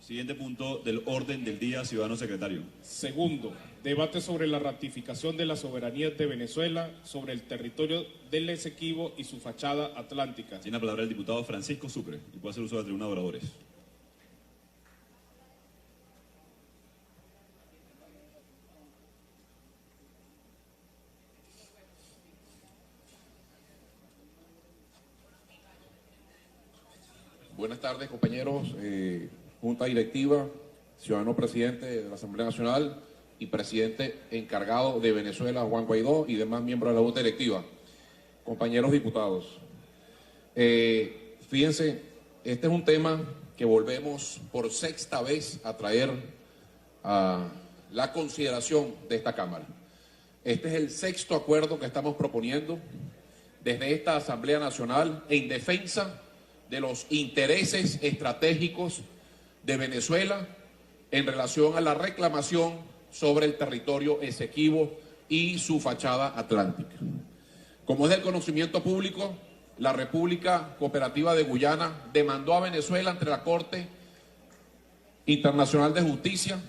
Siguiente punto del orden del día, ciudadano secretario. Segundo, debate sobre la ratificación de la soberanía de Venezuela sobre el territorio del Esequibo y su fachada atlántica. Tiene la palabra el diputado Francisco Sucre y puede hacer uso de la tribuna de oradores. Buenas tardes, compañeros, Junta Directiva, ciudadano presidente de la Asamblea Nacional y presidente encargado de Venezuela, Juan Guaidó, y demás miembros de la Junta Directiva. Compañeros diputados, fíjense, este es un tema que volvemos por sexta vez a traer a la consideración de esta Cámara. Este es el sexto acuerdo que estamos proponiendo desde esta Asamblea Nacional en defensa de los intereses estratégicos de Venezuela en relación a la reclamación sobre el territorio Esequibo y su fachada atlántica. Como es del conocimiento público, la República Cooperativa de Guyana demandó a Venezuela ante la Corte Internacional de Justicia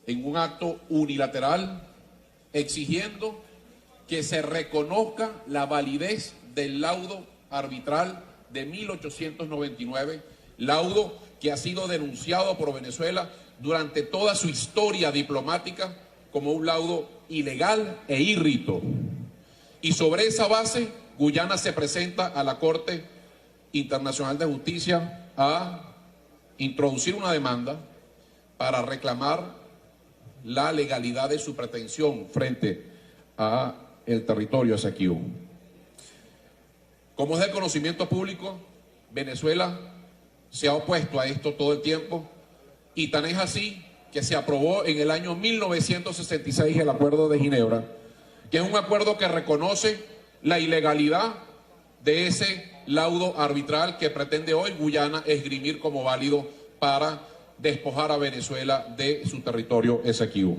en un acto unilateral exigiendo que se reconozca la validez del laudo arbitral de 1899, laudo que ha sido denunciado por Venezuela durante toda su historia diplomática como un laudo ilegal e irrito. Y sobre esa base, Guyana se presenta a la Corte Internacional de Justicia a introducir una demanda para reclamar la legalidad de su pretensión frente a el territorio Esequibo. Como es de conocimiento público, Venezuela se ha opuesto a esto todo el tiempo y tan es así que se aprobó en el año 1966 el Acuerdo de Ginebra, que es un acuerdo que reconoce la ilegalidad de ese laudo arbitral que pretende hoy Guyana esgrimir como válido para despojar a Venezuela de su territorio Esequibo.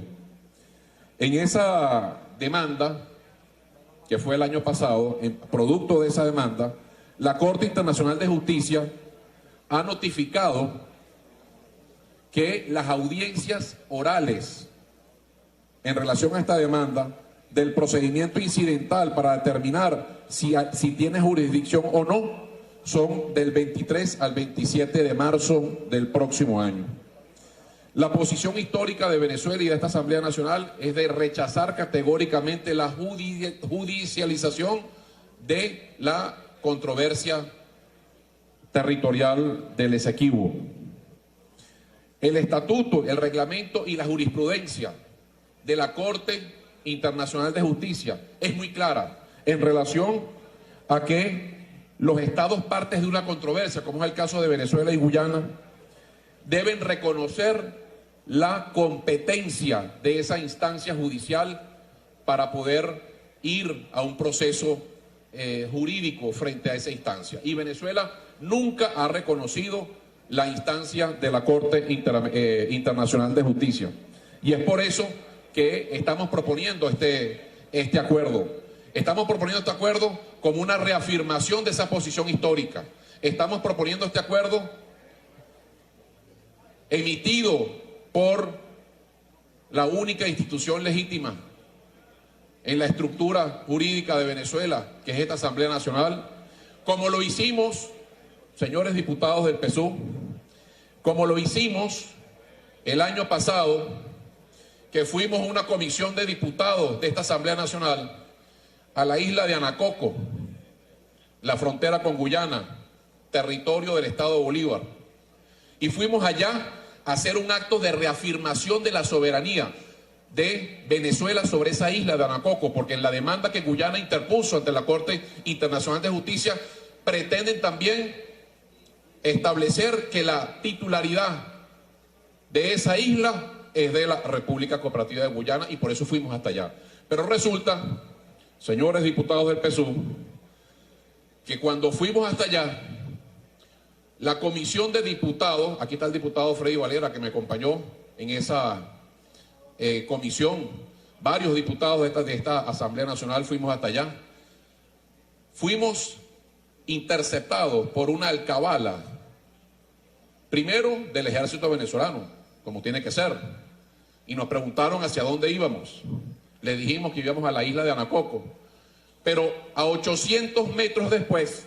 En esa demanda, que fue el año pasado, en producto de esa demanda, la Corte Internacional de Justicia ha notificado que las audiencias orales en relación a esta demanda del procedimiento incidental para determinar si tiene jurisdicción o no son del 23 al 27 de marzo del próximo año. La posición histórica de Venezuela y de esta Asamblea Nacional es de rechazar categóricamente la judicialización de la controversia territorial del Esequibo. El estatuto, el reglamento y la jurisprudencia de la Corte Internacional de Justicia es muy clara en relación a que los estados partes de una controversia, como es el caso de Venezuela y Guyana, deben reconocer la competencia de esa instancia judicial para poder ir a un proceso jurídico frente a esa instancia. Y Venezuela nunca ha reconocido la instancia de la Corte Internacional de Justicia. Y es por eso que estamos proponiendo este acuerdo. Estamos proponiendo este acuerdo como una reafirmación de esa posición histórica. Estamos proponiendo este acuerdo emitido por la única institución legítima en la estructura jurídica de Venezuela, que es esta Asamblea Nacional, como lo hicimos, señores diputados del PSUV, como lo hicimos el año pasado, que fuimos una comisión de diputados de esta Asamblea Nacional a la isla de Anacoco, la frontera con Guyana, territorio del Estado Bolívar, y fuimos allá a hacer un acto de reafirmación de la soberanía de Venezuela sobre esa isla de Anacoco, porque en la demanda que Guyana interpuso ante la Corte Internacional de Justicia pretenden también establecer que la titularidad de esa isla es de la República Cooperativa de Guyana y por eso fuimos hasta allá. Pero resulta, señores diputados del PSUV, que cuando fuimos hasta allá, la comisión de diputados, aquí está el diputado Freddy Valera que me acompañó en esa comisión, varios diputados de esta Asamblea Nacional fuimos hasta allá, fuimos interceptados por una alcabala Primero, del ejército venezolano, como tiene que ser. Y nos preguntaron hacia dónde íbamos. Le dijimos que íbamos a la isla de Anacoco. Pero a 800 metros después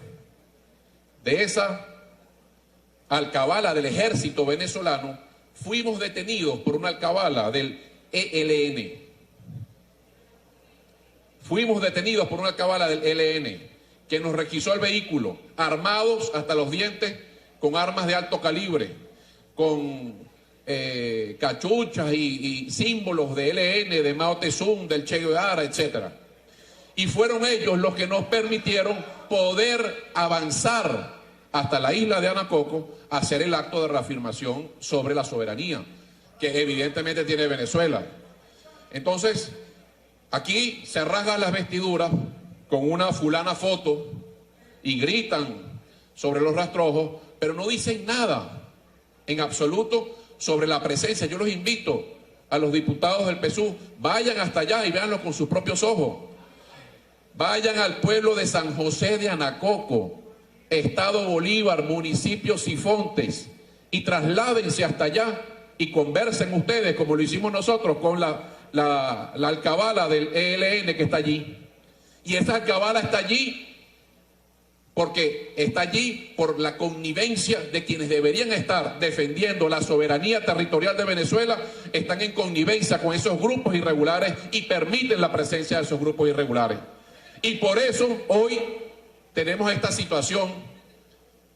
de esa alcabala del ejército venezolano, fuimos detenidos por una alcabala del ELN. Fuimos detenidos por una alcabala del ELN que nos requisó el vehículo, armados hasta los dientes, con armas de alto calibre, con cachuchas y símbolos de ELN, de Mao Zedong, del Che Guevara, etc. Y fueron ellos los que nos permitieron poder avanzar hasta la isla de Anacoco a hacer el acto de reafirmación sobre la soberanía, que evidentemente tiene Venezuela. Entonces, aquí se rasgan las vestiduras con una fulana foto y gritan sobre los rastrojos, pero no dicen nada en absoluto sobre la presencia. Yo los invito a los diputados del PSUV, vayan hasta allá y véanlo con sus propios ojos. Vayan al pueblo de San José de Anacoco, Estado Bolívar, municipio Sifontes, y trasládense hasta allá y conversen ustedes, como lo hicimos nosotros, con la alcabala del ELN que está allí. Y esa alcabala está allí porque está allí por la connivencia de quienes deberían estar defendiendo la soberanía territorial de Venezuela, están en connivencia con esos grupos irregulares y permiten la presencia de esos grupos irregulares. Y por eso hoy tenemos esta situación,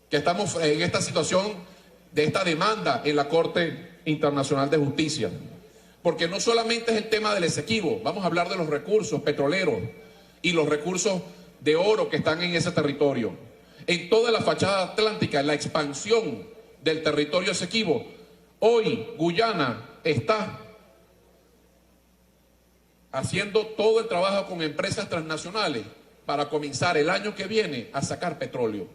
que estamos en esta situación de esta demanda en la Corte Internacional de Justicia. Porque no solamente es el tema del Esequibo, vamos a hablar de los recursos petroleros y los recursos de oro que están en ese territorio. En toda la fachada atlántica, en la expansión del territorio Esequibo, hoy Guyana está haciendo todo el trabajo con empresas transnacionales para comenzar el año que viene a sacar petróleo.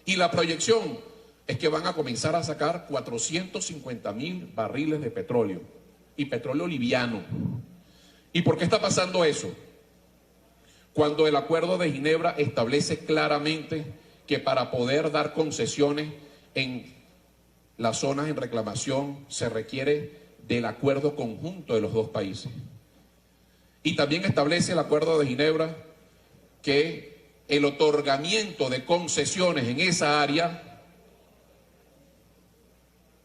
Y la proyección es que van a comenzar a sacar 450.000 barriles de petróleo, y petróleo liviano. ¿Y por qué está pasando eso? Cuando el Acuerdo de Ginebra establece claramente que para poder dar concesiones en las zonas en reclamación se requiere del acuerdo conjunto de los dos países. Y también establece el Acuerdo de Ginebra que el otorgamiento de concesiones en esa área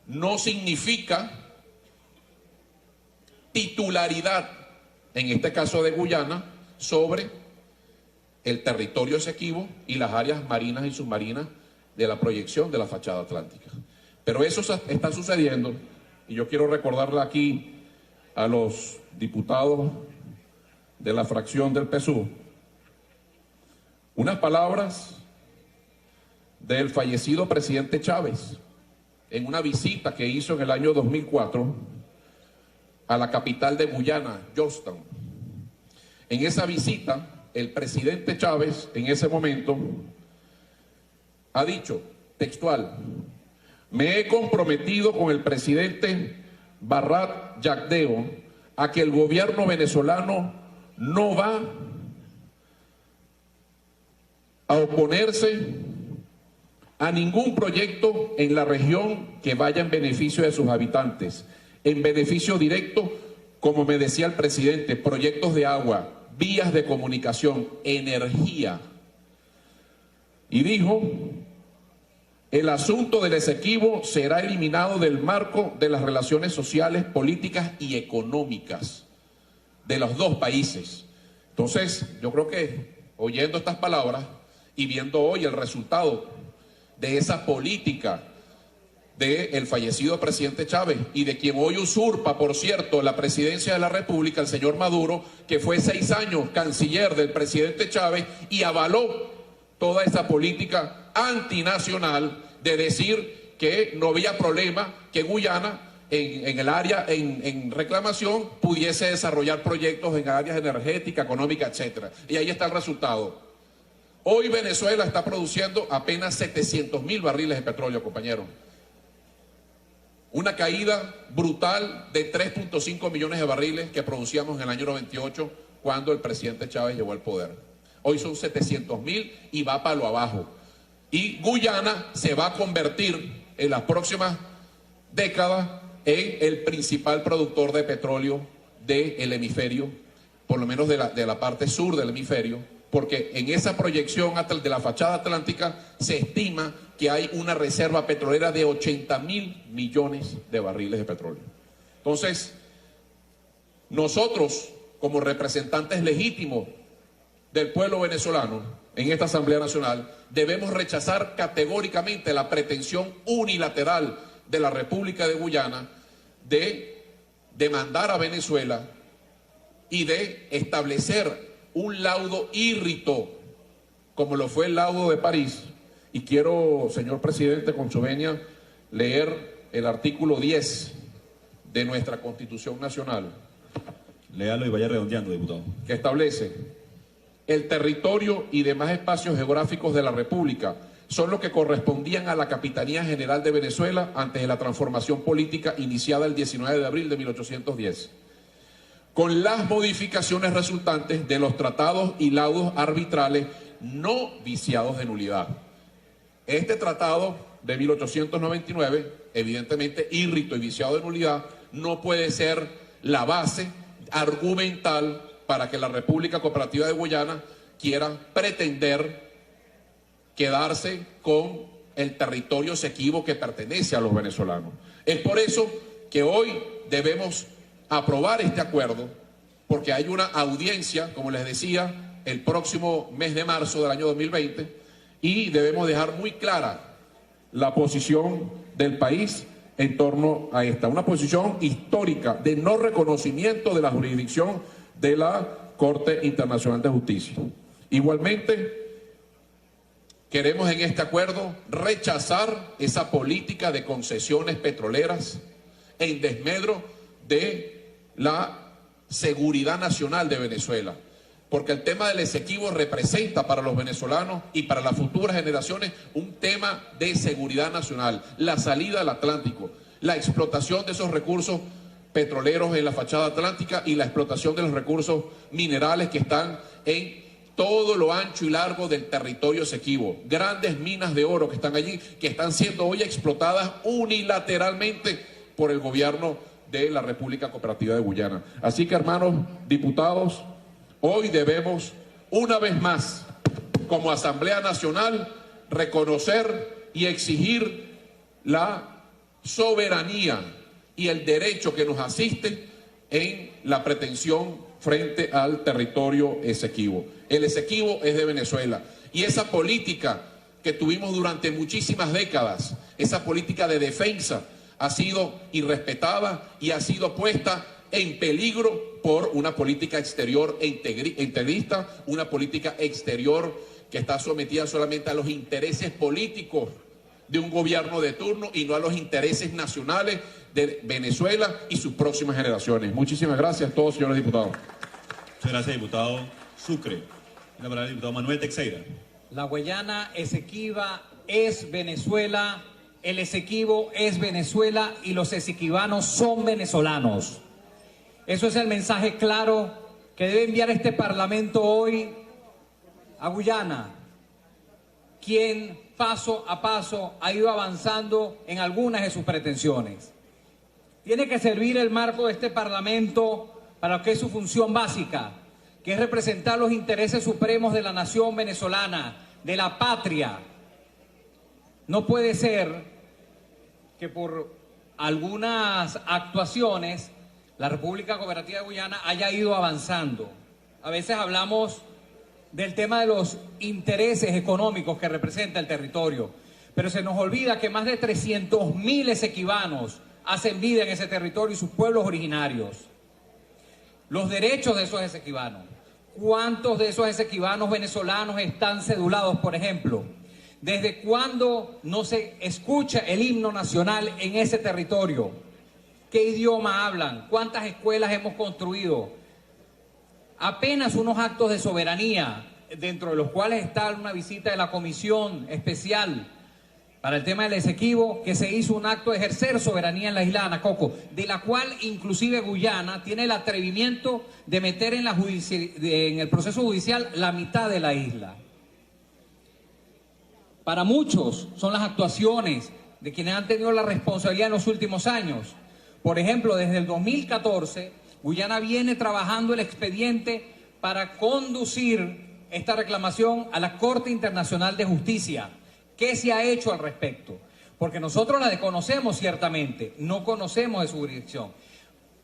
no significa titularidad, en este caso de Guyana, sobre el territorio Esequibo y las áreas marinas y submarinas de la proyección de la fachada atlántica. Pero eso está sucediendo, y yo quiero recordarle aquí a los diputados de la fracción del PSUV unas palabras del fallecido presidente Chávez en una visita que hizo en el año 2004 a la capital de Guyana, Georgetown. En esa visita, el presidente Chávez, en ese momento, ha dicho, textual: me he comprometido con el presidente Barrat Yagdeo a que el gobierno venezolano no va a oponerse a ningún proyecto en la región que vaya en beneficio de sus habitantes, en beneficio directo, como me decía el presidente, proyectos de agua, vías de comunicación, energía. Y dijo, el asunto del Esequibo será eliminado del marco de las relaciones sociales, políticas y económicas de los dos países. Entonces, yo creo que oyendo estas palabras y viendo hoy el resultado de esa política del fallecido presidente Chávez y de quien hoy usurpa, por cierto, la presidencia de la República, el señor Maduro, que fue 6 años canciller del presidente Chávez y avaló toda esa política antinacional de decir que no había problema que Guyana en el área en reclamación pudiese desarrollar proyectos en áreas energéticas, económicas, etcétera. Y ahí está el resultado. Hoy Venezuela está produciendo apenas 700.000 barriles de petróleo, compañeros. Una caída brutal de 3.5 millones de barriles que producíamos en el año 98 cuando el presidente Chávez llegó al poder. Hoy son 700.000 y va para lo abajo. Y Guyana se va a convertir en las próximas décadas en el principal productor de petróleo del hemisferio, por lo menos de la parte sur del hemisferio, porque en esa proyección de la fachada atlántica se estima que hay una reserva petrolera de 80.000 millones de barriles de petróleo. Entonces, nosotros, como representantes legítimos del pueblo venezolano en esta Asamblea Nacional, debemos rechazar categóricamente la pretensión unilateral de la República de Guyana de demandar a Venezuela y de establecer un laudo írrito, como lo fue el laudo de París. Y quiero, señor presidente, con su venia, leer el artículo 10 de nuestra Constitución Nacional. Léalo y vaya redondeando, diputado. Que establece: el territorio y demás espacios geográficos de la República son los que correspondían a la Capitanía General de Venezuela antes de la transformación política iniciada el 19 de abril de 1810, con las modificaciones resultantes de los tratados y laudos arbitrales no viciados de nulidad. Este tratado de 1899, evidentemente írrito y viciado de nulidad, no puede ser la base argumental para que la República Cooperativa de Guyana quiera pretender quedarse con el territorio Esequibo que pertenece a los venezolanos. Es por eso que hoy debemos aprobar este acuerdo, porque hay una audiencia, como les decía, el próximo mes de marzo del año 2020, y debemos dejar muy clara la posición del país en torno a esta, una posición histórica de no reconocimiento de la jurisdicción de la Corte Internacional de Justicia. Igualmente, queremos en este acuerdo rechazar esa política de concesiones petroleras en desmedro de la seguridad nacional de Venezuela, porque el tema del Esequibo representa para los venezolanos y para las futuras generaciones un tema de seguridad nacional, la salida al Atlántico, la explotación de esos recursos petroleros en la fachada atlántica y la explotación de los recursos minerales que están en todo lo ancho y largo del territorio Esequibo. Grandes minas de oro que están allí, que están siendo hoy explotadas unilateralmente por el gobierno de la República Cooperativa de Guyana. Así que, hermanos diputados, hoy debemos, una vez más, como Asamblea Nacional, reconocer y exigir la soberanía y el derecho que nos asiste en la pretensión frente al territorio Esequibo. El Esequibo es de Venezuela y esa política que tuvimos durante muchísimas décadas, esa política de defensa, ha sido irrespetada y ha sido puesta en peligro por una política exterior integrista, una política exterior que está sometida solamente a los intereses políticos de un gobierno de turno y no a los intereses nacionales de Venezuela y sus próximas generaciones. Muchísimas gracias a todos, señores diputados. Muchas gracias, diputado Sucre. La palabra al diputado Manuel Teixeira. La Guayana Esequiba es Venezuela, el Esequibo es Venezuela y los esequibanos son venezolanos. Eso es el mensaje claro que debe enviar este Parlamento hoy a Guyana, quien paso a paso ha ido avanzando en algunas de sus pretensiones. Tiene que servir el marco de este Parlamento para lo que es su función básica, que es representar los intereses supremos de la nación venezolana, de la patria. No puede ser que por algunas actuaciones la República Cooperativa de Guyana haya ido avanzando. A veces hablamos del tema de los intereses económicos que representa el territorio, pero se nos olvida que más de 300.000 esequibanos hacen vida en ese territorio y sus pueblos originarios. Los derechos de esos esequibanos. ¿Cuántos de esos esequibanos venezolanos están cedulados, por ejemplo? ¿Desde cuándo no se escucha el himno nacional en ese territorio? ¿Qué idioma hablan? ¿Cuántas escuelas hemos construido? Apenas unos actos de soberanía, dentro de los cuales está una visita de la Comisión Especial para el tema del Esequibo, que se hizo un acto de ejercer soberanía en la isla de Anacoco, de la cual inclusive Guyana tiene el atrevimiento de meter en el proceso judicial la mitad de la isla. Para muchos son las actuaciones de quienes han tenido la responsabilidad en los últimos años. Por ejemplo, desde el 2014, Guyana viene trabajando el expediente para conducir esta reclamación a la Corte Internacional de Justicia. ¿Qué se ha hecho al respecto? Porque nosotros la desconocemos ciertamente, no conocemos de su jurisdicción.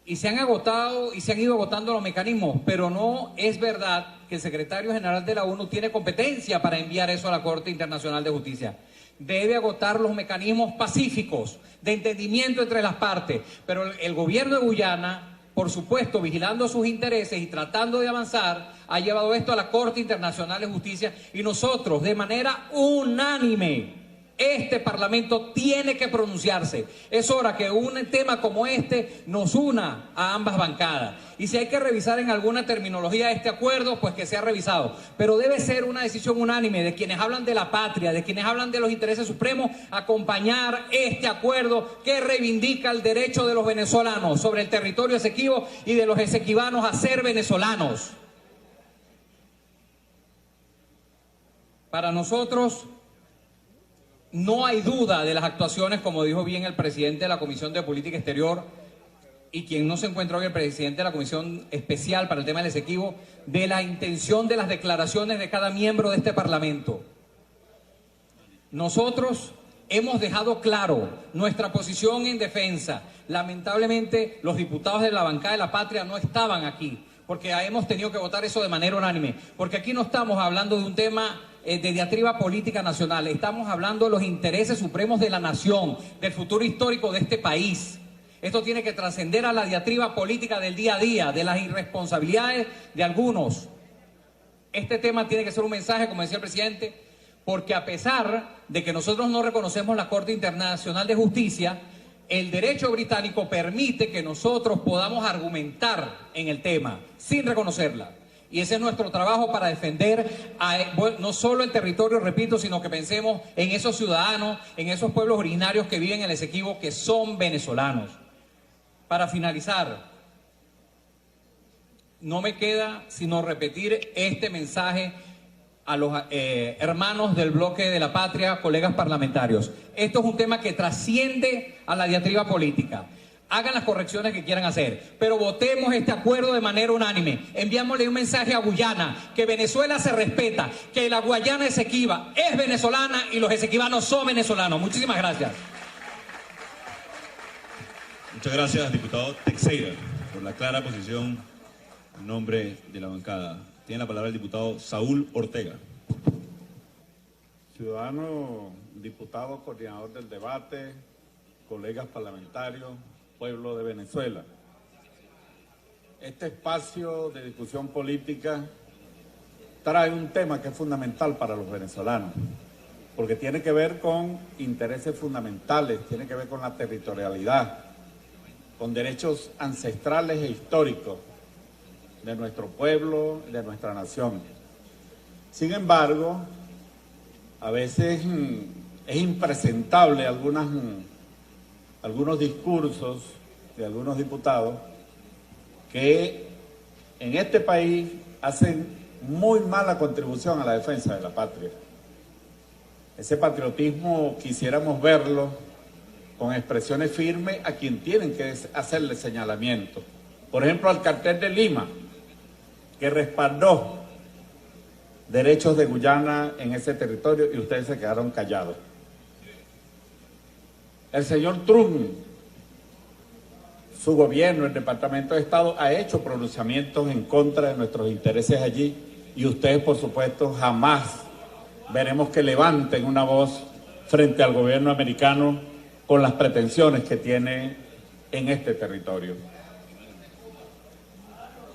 Y se han agotado y se han ido agotando los mecanismos, pero no es verdad que el secretario general de la ONU tiene competencia para enviar eso a la Corte Internacional de Justicia. Debe agotar los mecanismos pacíficos de entendimiento entre las partes, pero el gobierno de Guyana, por supuesto, vigilando sus intereses y tratando de avanzar, ha llevado esto a la Corte Internacional de Justicia y nosotros, de manera unánime, este Parlamento tiene que pronunciarse. Es hora que un tema como este nos una a ambas bancadas. Y si hay que revisar en alguna terminología este acuerdo, pues que sea revisado. Pero debe ser una decisión unánime de quienes hablan de la patria, de quienes hablan de los intereses supremos, acompañar este acuerdo que reivindica el derecho de los venezolanos sobre el territorio esequibo y de los esequibanos a ser venezolanos. Para nosotros no hay duda de las actuaciones, como dijo bien el presidente de la Comisión de Política Exterior y quien no se encuentra hoy, el presidente de la Comisión Especial para el tema del Esequibo, de la intención de las declaraciones de cada miembro de este Parlamento. Nosotros hemos dejado claro nuestra posición en defensa. Lamentablemente, los diputados de la bancada de la patria no estaban aquí, porque hemos tenido que votar eso de manera unánime, porque aquí no estamos hablando de un tema de diatriba política nacional, estamos hablando de los intereses supremos de la nación, del futuro histórico de este país. Esto tiene que trascender a la diatriba política del día a día, de las irresponsabilidades de algunos. Este tema tiene que ser un mensaje, como decía el presidente, porque a pesar de que nosotros no reconocemos la Corte Internacional de Justicia, el derecho británico permite que nosotros podamos argumentar en el tema sin reconocerla. Y ese es nuestro trabajo para defender no solo el territorio, repito, sino que pensemos en esos ciudadanos, en esos pueblos originarios que viven en el Esequibo, que son venezolanos. Para finalizar, no me queda sino repetir este mensaje a los hermanos del bloque de la patria, colegas parlamentarios. Esto es un tema que trasciende a la diatriba política. Hagan las correcciones que quieran hacer, pero votemos este acuerdo de manera unánime. Enviámosle un mensaje a Guyana, que Venezuela se respeta, que la Guayana Esequiba es venezolana y los esequibanos son venezolanos. Muchísimas gracias. Muchas gracias, diputado Teixeira, por la clara posición en nombre de la bancada. Tiene la palabra el diputado Saúl Ortega. Ciudadano, diputado, coordinador del debate, colegas parlamentarios, pueblo de Venezuela. Este espacio de discusión política trae un tema que es fundamental para los venezolanos, porque tiene que ver con intereses fundamentales, tiene que ver con la territorialidad, con derechos ancestrales e históricos de nuestro pueblo, de nuestra nación. Sin embargo, a veces es impresentable algunos discursos de algunos diputados que en este país hacen muy mala contribución a la defensa de la patria. Ese patriotismo quisiéramos verlo con expresiones firmes a quien tienen que hacerle señalamiento. Por ejemplo, al cartel de Lima, que respaldó derechos de Guyana en ese territorio y ustedes se quedaron callados. El señor Trump, su gobierno, el Departamento de Estado, ha hecho pronunciamientos en contra de nuestros intereses allí y ustedes, por supuesto, jamás veremos que levanten una voz frente al gobierno americano con las pretensiones que tiene en este territorio.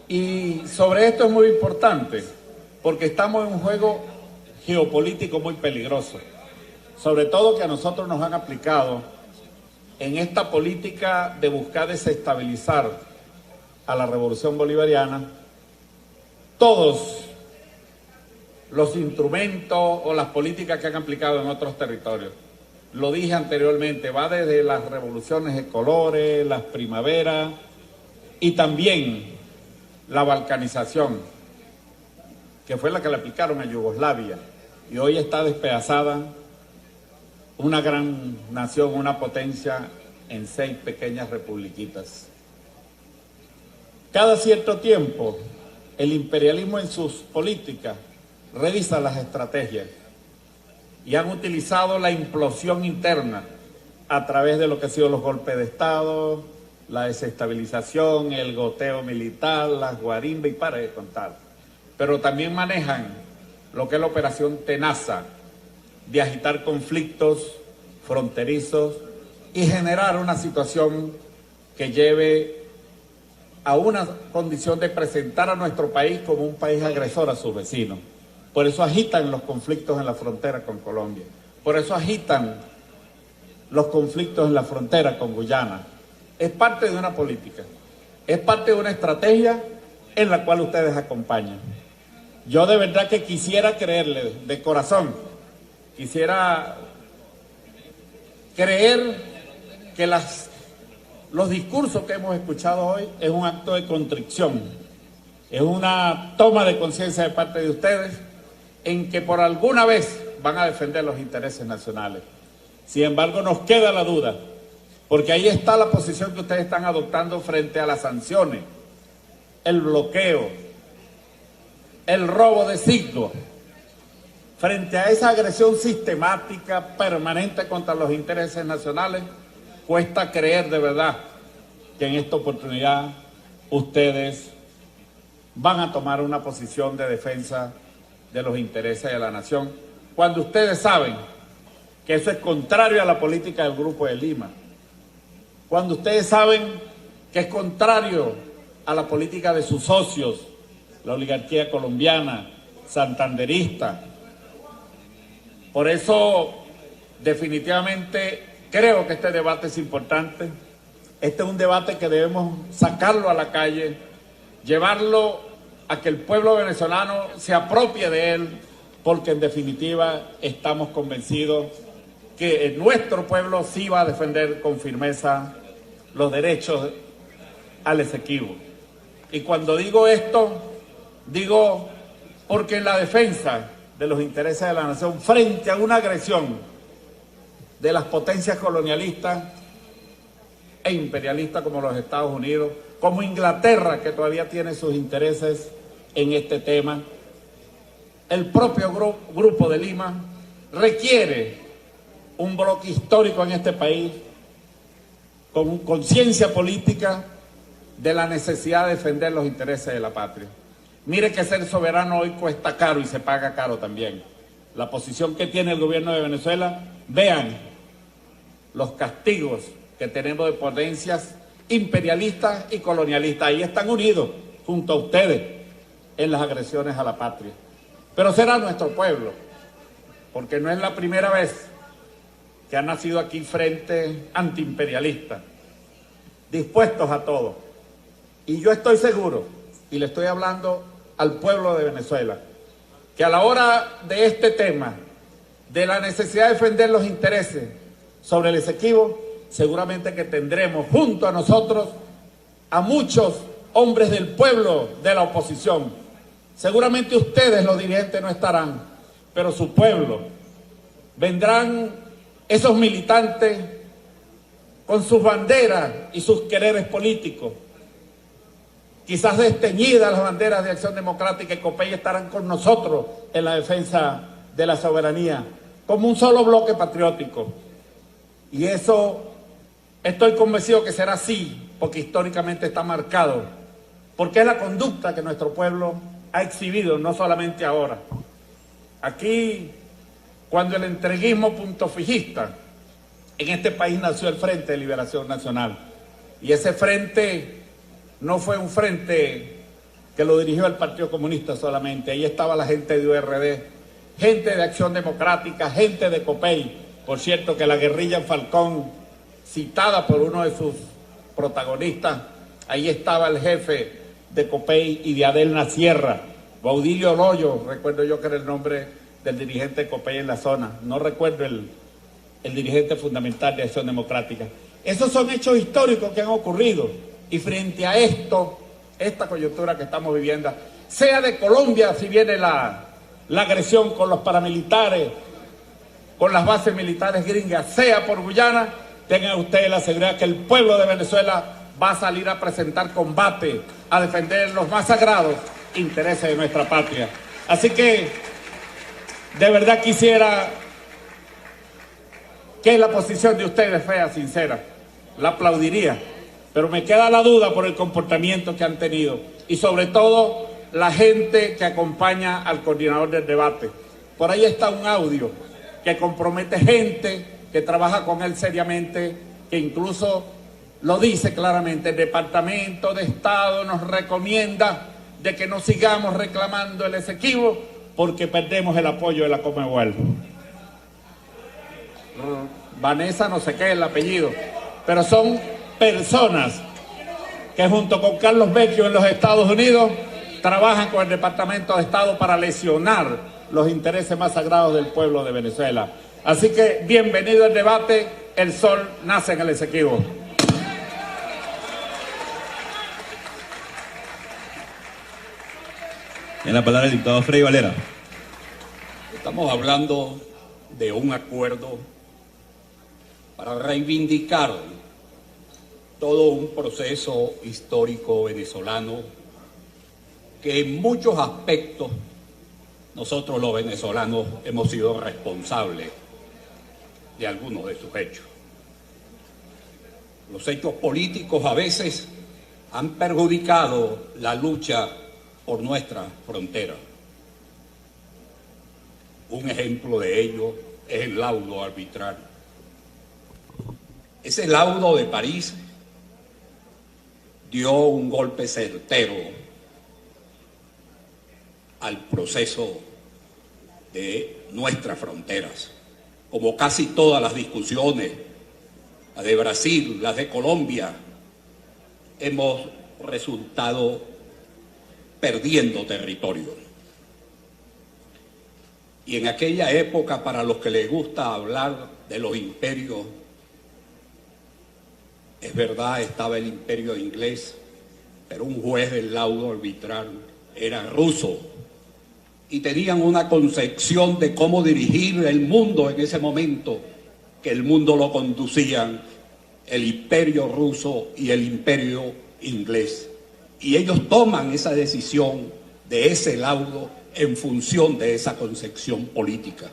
Y sobre esto es muy importante, porque estamos en un juego geopolítico muy peligroso, sobre todo que a nosotros nos han aplicado en esta política de buscar desestabilizar a la revolución bolivariana todos los instrumentos o las políticas que han aplicado en otros territorios. Lo dije anteriormente, va desde las revoluciones de colores, las primaveras y también la balcanización, que fue la que le aplicaron a Yugoslavia y hoy está despedazada una gran nación, una potencia en 6 pequeñas republiquitas. Cada cierto tiempo, el imperialismo en sus políticas revisa las estrategias y han utilizado la implosión interna a través de lo que han sido los golpes de Estado, la desestabilización, el goteo militar, las guarimbas y para de contar. Pero también manejan lo que es la operación Tenaza, de agitar conflictos fronterizos y generar una situación que lleve a una condición de presentar a nuestro país como un país agresor a sus vecinos. Por eso agitan los conflictos en la frontera con Colombia. Por eso agitan los conflictos en la frontera con Guyana. Es parte de una política, es parte de una estrategia en la cual ustedes acompañan. Yo de verdad que quisiera creerle, de corazón, quisiera creer que los discursos que hemos escuchado hoy es un acto de contrición, es una toma de conciencia de parte de ustedes en que por alguna vez van a defender los intereses nacionales. Sin embargo, nos queda la duda, porque ahí está la posición que ustedes están adoptando frente a las sanciones, el bloqueo, el robo de siglos, frente a esa agresión sistemática, permanente contra los intereses nacionales. Cuesta creer de verdad que en esta oportunidad ustedes van a tomar una posición de defensa de los intereses de la nación, cuando ustedes saben que eso es contrario a la política del Grupo de Lima, cuando ustedes saben que es contrario a la política de sus socios, la oligarquía colombiana, santanderista. Por eso, definitivamente, creo que este debate es importante. Este es un debate que debemos sacarlo a la calle, llevarlo a que el pueblo venezolano se apropie de él, porque en definitiva estamos convencidos que nuestro pueblo sí va a defender con firmeza los derechos al Esequibo. Y cuando digo esto, digo porque en la defensa de los intereses de la nación frente a una agresión de las potencias colonialistas e imperialistas como los Estados Unidos, como Inglaterra, que todavía tiene sus intereses en este tema, el propio Grupo de Lima requiere un bloque histórico en este país con conciencia política de la necesidad de defender los intereses de la patria. Mire que ser soberano hoy cuesta caro y se paga caro también. La posición que tiene el gobierno de Venezuela, vean los castigos que tenemos de potencias imperialistas y colonialistas. Ahí están unidos junto a ustedes en las agresiones a la patria. Pero será nuestro pueblo, porque no es la primera vez que ha nacido aquí frente antiimperialista, dispuestos a todo. Y yo estoy seguro, y le estoy hablando al pueblo de Venezuela, que a la hora de este tema, de la necesidad de defender los intereses sobre el Esequibo, seguramente que tendremos junto a nosotros a muchos hombres del pueblo de la oposición. Seguramente ustedes, los dirigentes, no estarán, pero su pueblo. Vendrán esos militantes con sus banderas y sus quereres políticos. Quizás desteñidas las banderas de Acción Democrática y COPEI estarán con nosotros en la defensa de la soberanía, como un solo bloque patriótico. Y eso estoy convencido que será así, porque históricamente está marcado, porque es la conducta que nuestro pueblo ha exhibido, no solamente ahora. Aquí, cuando el entreguismo puntofijista, en este país nació el Frente de Liberación Nacional, y ese frente no fue un frente que lo dirigió el Partido Comunista solamente. Ahí estaba la gente de URD, gente de Acción Democrática, gente de COPEI. Por cierto, que la guerrilla en Falcón, citada por uno de sus protagonistas, ahí estaba el jefe de COPEI y de Adelna Sierra, Baudilio Loyo, recuerdo yo que era el nombre del dirigente de COPEI en la zona. No recuerdo el dirigente fundamental de Acción Democrática. Esos son hechos históricos que han ocurrido. Y frente a esto, esta coyuntura que estamos viviendo, sea de Colombia, si viene la agresión con los paramilitares, con las bases militares gringas, sea por Guyana, tengan ustedes la seguridad que el pueblo de Venezuela va a salir a presentar combate, a defender los más sagrados intereses de nuestra patria. Así que, de verdad quisiera que la posición de ustedes fuera sincera, la aplaudiría, pero me queda la duda por el comportamiento que han tenido y sobre todo la gente que acompaña al coordinador del debate. Por ahí está un audio que compromete gente que trabaja con él seriamente, que incluso lo dice claramente, el Departamento de Estado nos recomienda de que no sigamos reclamando el Esequibo porque perdemos el apoyo de la Conmebol. Vanessa no sé qué es el apellido, pero son personas que junto con Carlos Vecchio en los Estados Unidos trabajan con el Departamento de Estado para lesionar los intereses más sagrados del pueblo de Venezuela. Así que bienvenido al debate, el sol nace en el Esequibo. En la palabra el diputado Freddy Valera. Estamos hablando de un acuerdo para reivindicar todo un proceso histórico venezolano que en muchos aspectos nosotros los venezolanos hemos sido responsables de algunos de sus hechos. Los hechos políticos a veces han perjudicado la lucha por nuestra frontera. Un ejemplo de ello es el laudo arbitral. Ese laudo de París dio un golpe certero al proceso de nuestras fronteras, como casi todas las discusiones, la de Brasil, las de Colombia, hemos resultado perdiendo territorio. Y en aquella época, para los que les gusta hablar de los imperios, es verdad, estaba el imperio inglés, pero un juez del laudo arbitral era ruso y tenían una concepción de cómo dirigir el mundo en ese momento, que el mundo lo conducían el imperio ruso y el imperio inglés. Y ellos toman esa decisión de ese laudo en función de esa concepción política.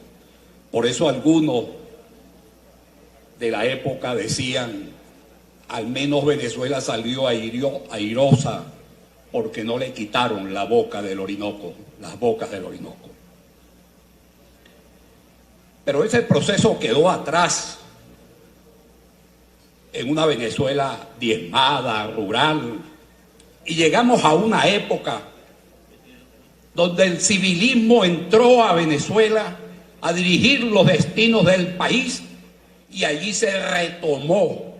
Por eso algunos de la época decían, al menos Venezuela salió airosa porque no le quitaron la boca del Orinoco, las bocas del Orinoco. Pero ese proceso quedó atrás en una Venezuela diezmada, rural, y llegamos a una época donde el civilismo entró a Venezuela a dirigir los destinos del país y allí se retomó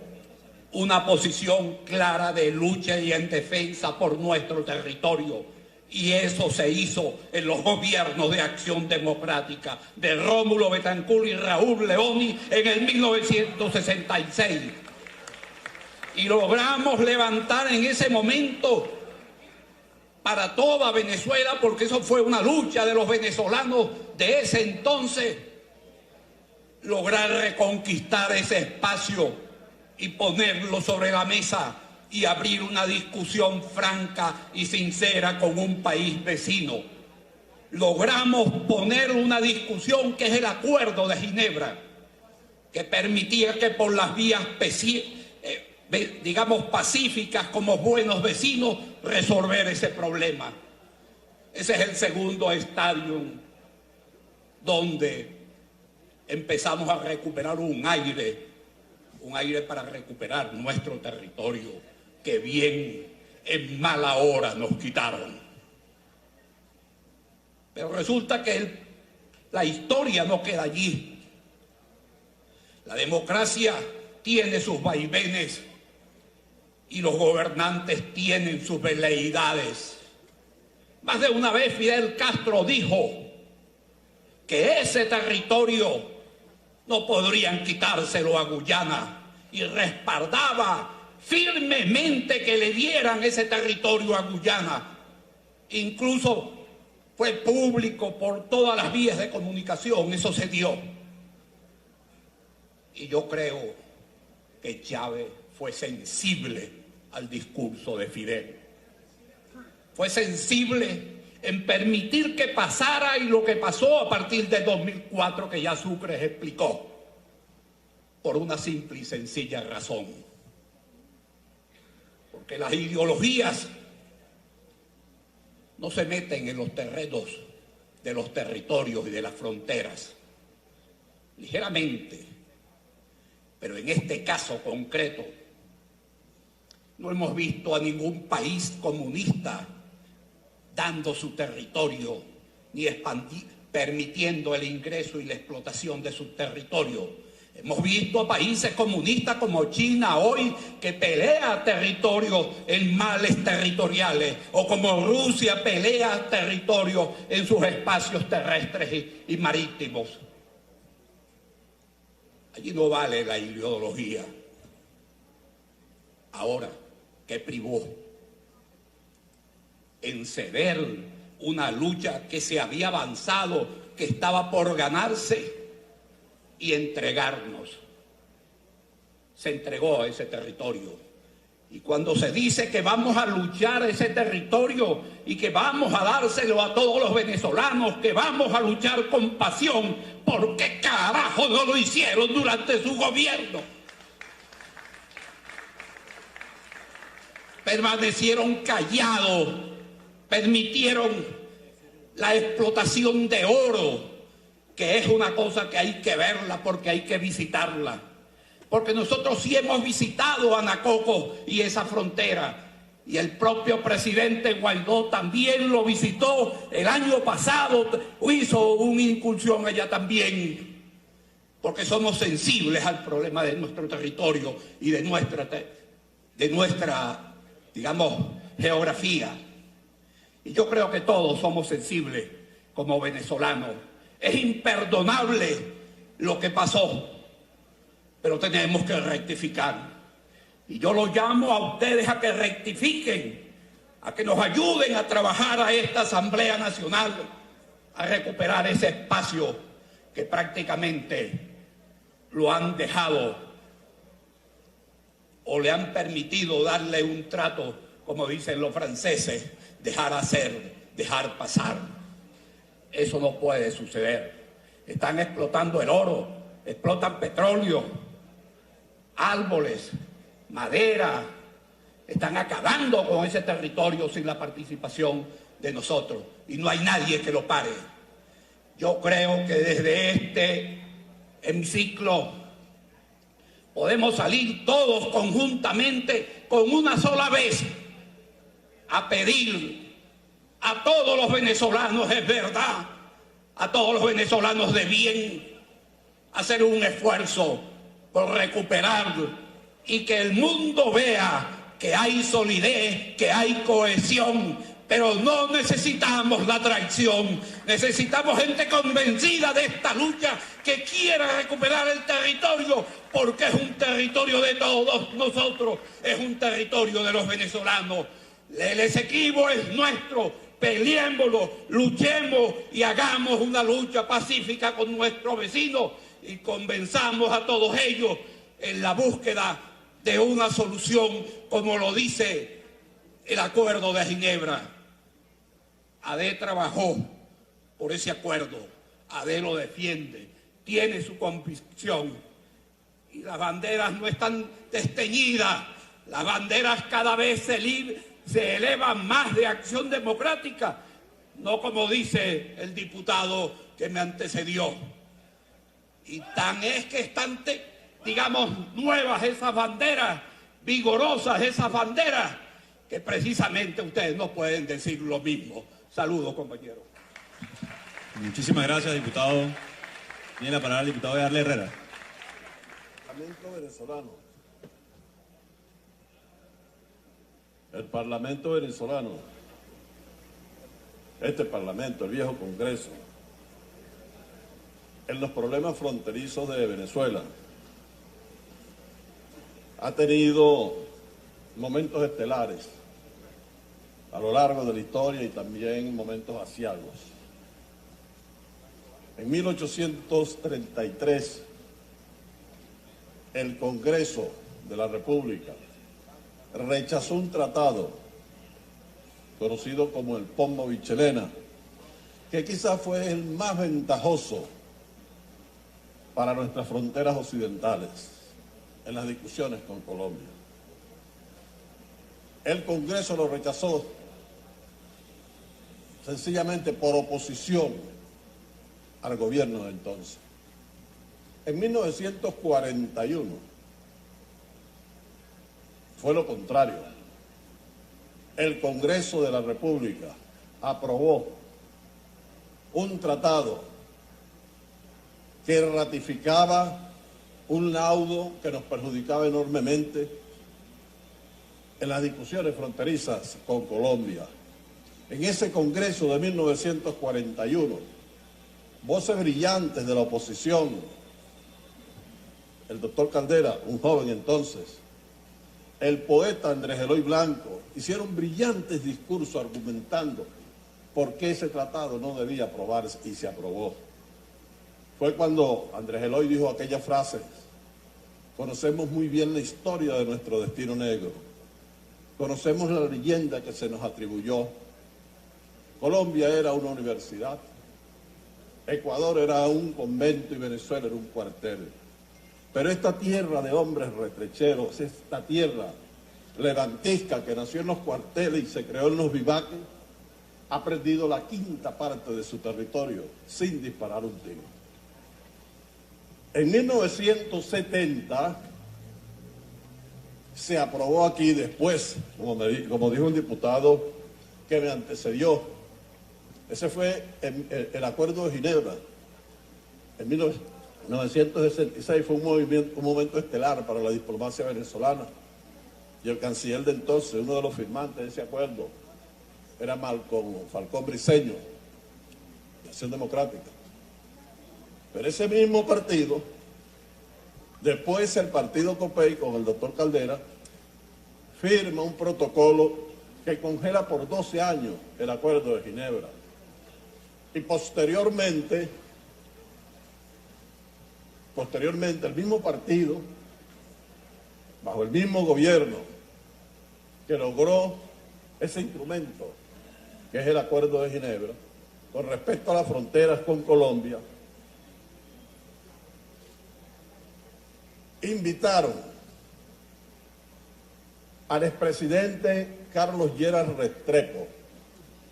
una posición clara de lucha y en defensa por nuestro territorio. Y eso se hizo en los gobiernos de Acción Democrática de Rómulo Betancourt y Raúl Leoni en el 1966. Y logramos levantar en ese momento para toda Venezuela, porque eso fue una lucha de los venezolanos de ese entonces, lograr reconquistar ese espacio y ponerlo sobre la mesa y abrir una discusión franca y sincera con un país vecino. Logramos poner una discusión que es el Acuerdo de Ginebra, que permitía que por las vías digamos pacíficas, como buenos vecinos, resolver ese problema. Ese es el segundo estadio donde empezamos a recuperar un aire para recuperar nuestro territorio, que bien en mala hora nos quitaron. Pero resulta que la historia no queda allí. La democracia tiene sus vaivenes y los gobernantes tienen sus veleidades. Más de una vez Fidel Castro dijo que ese territorio no podrían quitárselo a Guyana y respaldaba firmemente que le dieran ese territorio a Guyana. Incluso fue público por todas las vías de comunicación, eso se dio. Y yo creo que Chávez fue sensible al discurso de Fidel. Fue sensible en permitir que pasara y lo que pasó a partir de 2004, que ya Sucre explicó, por una simple y sencilla razón. Porque las ideologías no se meten en los terrenos de los territorios y de las fronteras. Ligeramente, pero en este caso concreto, no hemos visto a ningún país comunista dando su territorio ni permitiendo el ingreso y la explotación de su territorio. Hemos visto a países comunistas como China hoy que pelea territorios en males territoriales, o como Rusia pelea territorios en sus espacios terrestres y marítimos. Allí no vale la ideología. Ahora, ¿qué privó? En ceder una lucha que se había avanzado, que estaba por ganarse, y entregarnos. Se entregó a ese territorio. Y cuando se dice que vamos a luchar ese territorio y que vamos a dárselo a todos los venezolanos, que vamos a luchar con pasión, ¿por qué carajo no lo hicieron durante su gobierno? Permanecieron callados, permitieron la explotación de oro, que es una cosa que hay que verla porque hay que visitarla. Porque nosotros sí hemos visitado Anacoco y esa frontera. Y el propio presidente Guaidó también lo visitó el año pasado, hizo una incursión allá también. Porque somos sensibles al problema de nuestro territorio y de nuestra, digamos, geografía. Y yo creo que todos somos sensibles como venezolanos. Es imperdonable lo que pasó, pero tenemos que rectificar. Y yo los llamo a ustedes a que rectifiquen, a que nos ayuden a trabajar a esta Asamblea Nacional, a recuperar ese espacio que prácticamente lo han dejado o le han permitido darle un trato, como dicen los franceses, dejar hacer, dejar pasar. Eso no puede suceder. Están explotando el oro, explotan petróleo, árboles, madera. Están acabando con ese territorio sin la participación de nosotros. Y no hay nadie que lo pare. Yo creo que desde este hemiciclo podemos salir todos conjuntamente con una sola vez a pedir a todos los venezolanos, es verdad, a todos los venezolanos de bien, hacer un esfuerzo por recuperar y que el mundo vea que hay solidez, que hay cohesión, pero no necesitamos la traición, necesitamos gente convencida de esta lucha que quiera recuperar el territorio, porque es un territorio de todos nosotros, es un territorio de los venezolanos. El Esequibo es nuestro. Peleémoslo, luchemos y hagamos una lucha pacífica con nuestros vecinos y convenzamos a todos ellos en la búsqueda de una solución, como lo dice el Acuerdo de Ginebra. AD trabajó por ese acuerdo, AD lo defiende, tiene su convicción y las banderas no están desteñidas, las banderas cada vez se elevan más de Acción Democrática, no como dice el diputado que me antecedió. Y tan es que están, digamos, nuevas esas banderas, vigorosas esas banderas, que precisamente ustedes no pueden decir lo mismo. Saludos, compañeros. Muchísimas gracias, diputado. Tiene la palabra el diputado Yarle Herrera. Parlamento venezolano. El Parlamento venezolano, este Parlamento, el viejo Congreso, en los problemas fronterizos de Venezuela, ha tenido momentos estelares a lo largo de la historia y también momentos aciagos. En 1833, el Congreso de la República rechazó un tratado conocido como el Pombo-Michelena, que quizás fue el más ventajoso para nuestras fronteras occidentales en las discusiones con Colombia. El Congreso lo rechazó sencillamente por oposición al gobierno de entonces. En 1941 fue lo contrario. El Congreso de la República aprobó un tratado que ratificaba un laudo que nos perjudicaba enormemente en las discusiones fronterizas con Colombia. En ese Congreso de 1941, voces brillantes de la oposición, el doctor Caldera, un joven entonces, el poeta Andrés Eloy Blanco, hicieron brillantes discursos argumentando por qué ese tratado no debía aprobarse y se aprobó. Fue cuando Andrés Eloy dijo aquellas frases: conocemos muy bien la historia de nuestro destino negro, conocemos la leyenda que se nos atribuyó. Colombia era una universidad, Ecuador era un convento y Venezuela era un cuartel. Pero esta tierra de hombres retrecheros, esta tierra levantisca que nació en los cuarteles y se creó en los vivaques, ha perdido la quinta parte de su territorio sin disparar un tiro. En 1970 se aprobó aquí después, como dijo un diputado que me antecedió, ese fue el Acuerdo de Ginebra. En 1966 fue un momento estelar para la diplomacia venezolana. Y el canciller de entonces, uno de los firmantes de ese acuerdo, era Falcón Briceño, de Acción Democrática. Pero ese mismo partido, después el partido COPEI con el doctor Caldera, firma un protocolo que congela por 12 años el Acuerdo de Ginebra. Y posteriormente el mismo partido, bajo el mismo gobierno, que logró ese instrumento, que es el Acuerdo de Ginebra, con respecto a las fronteras con Colombia, invitaron al expresidente Carlos Lleras Restrepo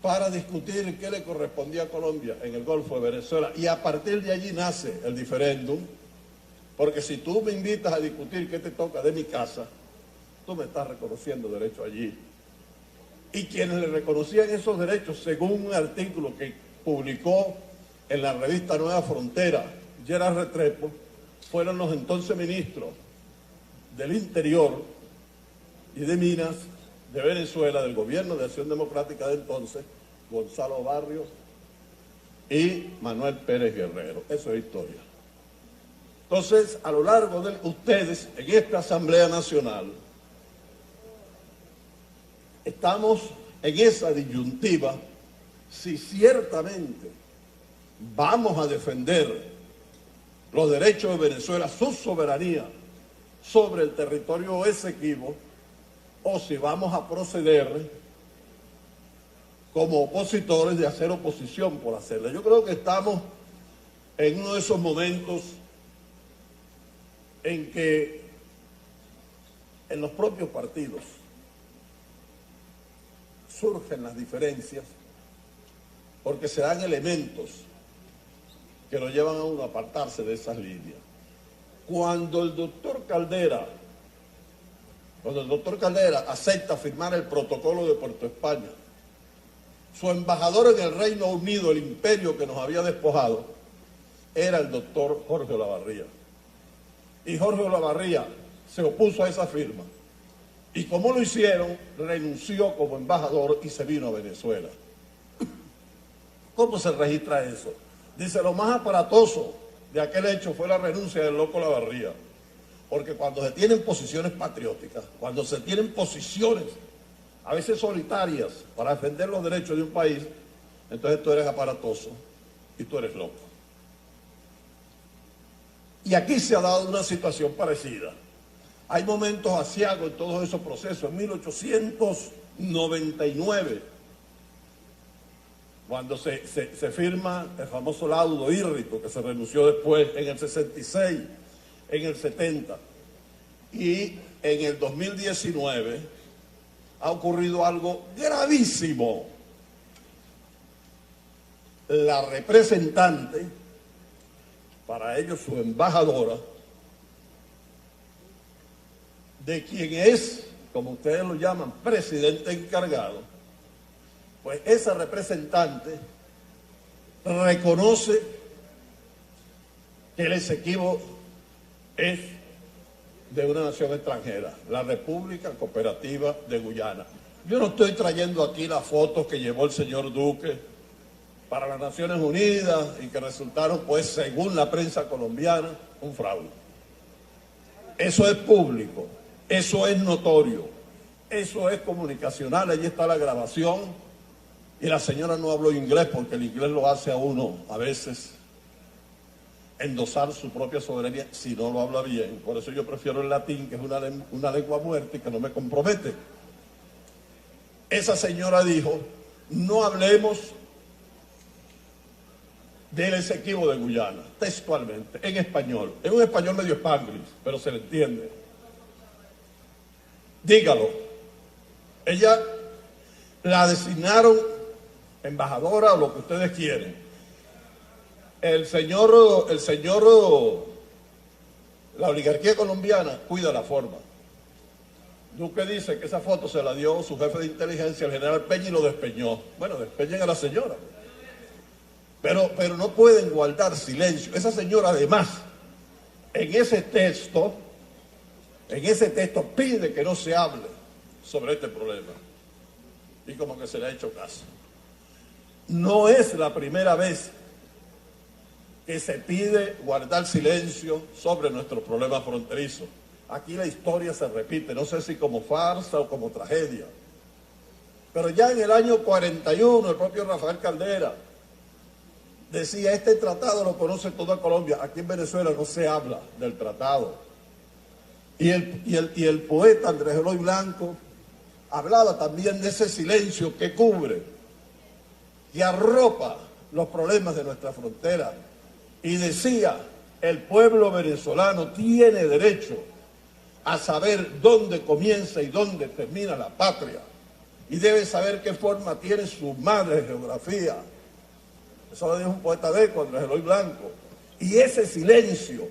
para discutir qué le correspondía a Colombia en el Golfo de Venezuela. Y a partir de allí nace el diferéndum, porque si tú me invitas a discutir qué te toca de mi casa, tú me estás reconociendo derecho allí. Y quienes le reconocían esos derechos, según un artículo que publicó en la revista Nueva Frontera, Lleras Restrepo, fueron los entonces ministros del Interior y de Minas de Venezuela, del gobierno de Acción Democrática de entonces, Gonzalo Barrios y Manuel Pérez Guerrero. Eso es historia. Entonces, a lo largo de ustedes, en esta Asamblea Nacional, estamos en esa disyuntiva si ciertamente vamos a defender los derechos de Venezuela, su soberanía sobre el territorio Esequibo, o si vamos a proceder como opositores de hacer oposición por hacerla. Yo creo que estamos en uno de esos momentos en que en los propios partidos surgen las diferencias porque se dan elementos que lo llevan a uno a apartarse de esas líneas. Cuando el doctor Caldera acepta firmar el protocolo de Puerto España, su embajador en el Reino Unido, el imperio que nos había despojado, era el doctor Jorge Olavarría. Y Jorge Olavarría se opuso a esa firma. Y como lo hicieron, renunció como embajador y se vino a Venezuela. ¿Cómo se registra eso? Dice, lo más aparatoso de aquel hecho fue la renuncia del loco Olavarría. Porque cuando se tienen posiciones patrióticas, cuando se tienen posiciones, a veces solitarias, para defender los derechos de un país, entonces tú eres aparatoso y tú eres loco. Y aquí se ha dado una situación parecida. Hay momentos aciagos en todos esos procesos. En 1899, cuando se firma el famoso laudo Írrico, que se renunció después, en el 66, en el 70, y en el 2019 ha ocurrido algo gravísimo. La representante, para ellos su embajadora, de quien es, como ustedes lo llaman, presidente encargado, pues esa representante reconoce que el Esequibo es de una nación extranjera, la República Cooperativa de Guyana. Yo no estoy trayendo aquí las fotos que llevó el señor Duque para las Naciones Unidas y que resultaron, pues, según la prensa colombiana, un fraude. Eso es público, eso es notorio, eso es comunicacional, ahí está la grabación. Y la señora no habló inglés porque el inglés lo hace a uno a veces endosar su propia soberanía si no lo habla bien. Por eso yo prefiero el latín, que es una lengua muerta y que no me compromete. Esa señora dijo, no hablemos del Esequibo de Guyana, textualmente, en español. En un español medio spanglish, pero se le entiende. Dígalo. Ella la designaron embajadora o lo que ustedes quieren. La oligarquía colombiana cuida la forma. Duque dice que esa foto se la dio su jefe de inteligencia, el general Peña, y lo despeñó. Bueno, despeñen a la señora. Pero no pueden guardar silencio. Esa señora, además, en ese texto pide que no se hable sobre este problema. Y como que se le ha hecho caso. No es la primera vez que se pide guardar silencio sobre nuestros problemas fronterizos. Aquí la historia se repite, no sé si como farsa o como tragedia. Pero ya en el año 41, el propio Rafael Caldera decía, este tratado lo conoce toda Colombia. Aquí en Venezuela no se habla del tratado. Y el poeta Andrés Eloy Blanco hablaba también de ese silencio que cubre y arropa los problemas de nuestra frontera. Y decía, el pueblo venezolano tiene derecho a saber dónde comienza y dónde termina la patria. Y debe saber qué forma tiene su madre geografía. Eso lo dijo un poeta de Andrés Eloy Blanco. Y ese silencio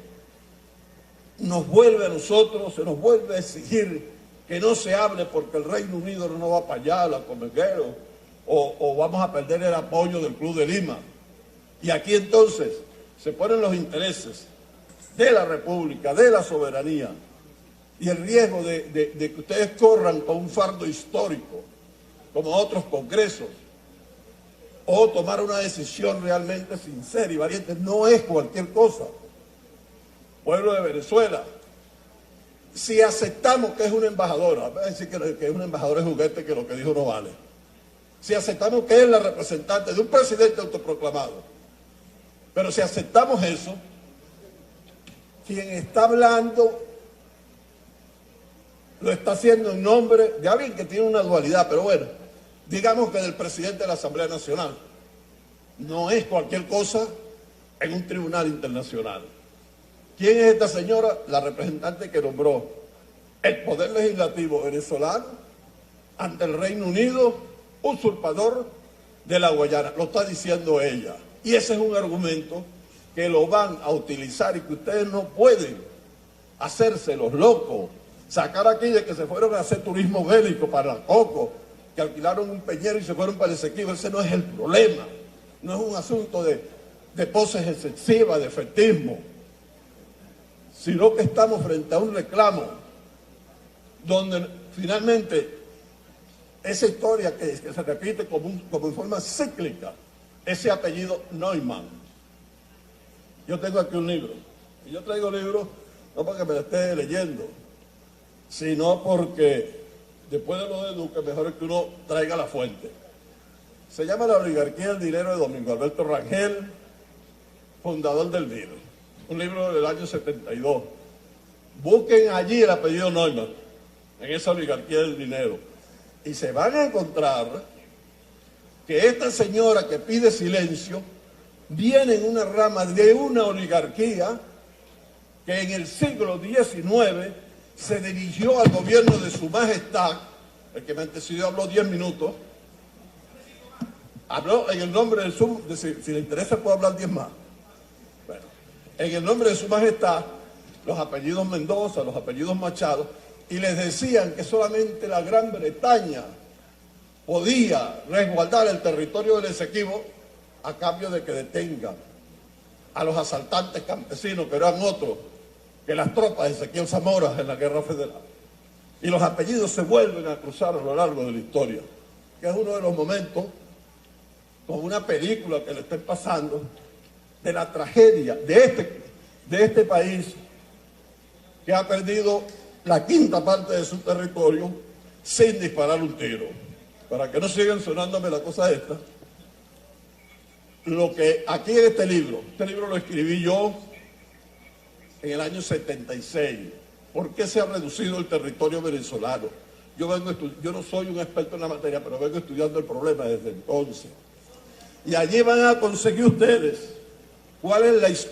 nos vuelve a nosotros, se nos vuelve a exigir que no se hable porque el Reino Unido no va para allá, la Comeguero, o vamos a perder el apoyo del Club de Lima. Y aquí entonces se ponen los intereses de la República, de la soberanía, y el riesgo de que ustedes corran con un fardo histórico, como otros congresos, o tomar una decisión realmente sincera y valiente. No es cualquier cosa. Pueblo de Venezuela, si aceptamos que es una embajadora, voy a decir que es una embajadora de juguete, que lo que dijo no vale. Si aceptamos que es la representante de un presidente autoproclamado, pero si aceptamos eso, quien está hablando lo está haciendo en nombre de alguien que tiene una dualidad, pero bueno, digamos que del presidente de la Asamblea Nacional. No es cualquier cosa en un tribunal internacional. ¿Quién es esta señora? La representante que nombró el Poder Legislativo venezolano ante el Reino Unido, usurpador de la Guayana. Lo está diciendo ella. Y ese es un argumento que lo van a utilizar y que ustedes no pueden hacerse los locos. Sacar aquí de que se fueron a hacer turismo bélico para la Coco, que alquilaron un peñero y se fueron para el Esequibo. Ese no es el problema. No es un asunto de poses excesivas, de efectismo, sino que estamos frente a un reclamo donde finalmente esa historia que se repite como en forma cíclica, ese apellido Neumann. Yo tengo aquí un libro, y yo traigo libros no porque me lo esté leyendo, sino porque después de lo de Duque, mejor es que uno traiga la fuente. Se llama La oligarquía del dinero, de Domingo Alberto Rangel, fundador del MIR. un libro del año 72. Busquen allí el apellido Neumann, en esa oligarquía del dinero, y se van a encontrar que esta señora que pide silencio viene en una rama de una oligarquía que en el siglo XIX se dirigió al gobierno de Su Majestad. El que me antecedió habló 10 minutos. Habló en el nombre de su... Si le interesa puedo hablar 10 más. Bueno, en el nombre de Su Majestad, los apellidos Mendoza, los apellidos Machado, y les decían que solamente la Gran Bretaña podía resguardar el territorio del Esequibo a cambio de que detengan a los asaltantes campesinos, que eran otros que las tropas de Ezequiel Zamora en la Guerra Federal. Y los apellidos se vuelven a cruzar a lo largo de la historia, que es uno de los momentos, con una película que le estén pasando, de la tragedia de este país, que ha perdido la quinta parte de su territorio sin disparar un tiro. Para que no sigan sonándome la cosa esta, lo que aquí en este libro lo escribí yo en el año 76. ¿Por qué se ha reducido el territorio venezolano? Yo no soy un experto en la materia, pero vengo estudiando el problema desde entonces. Y allí van a conseguir ustedes cuál es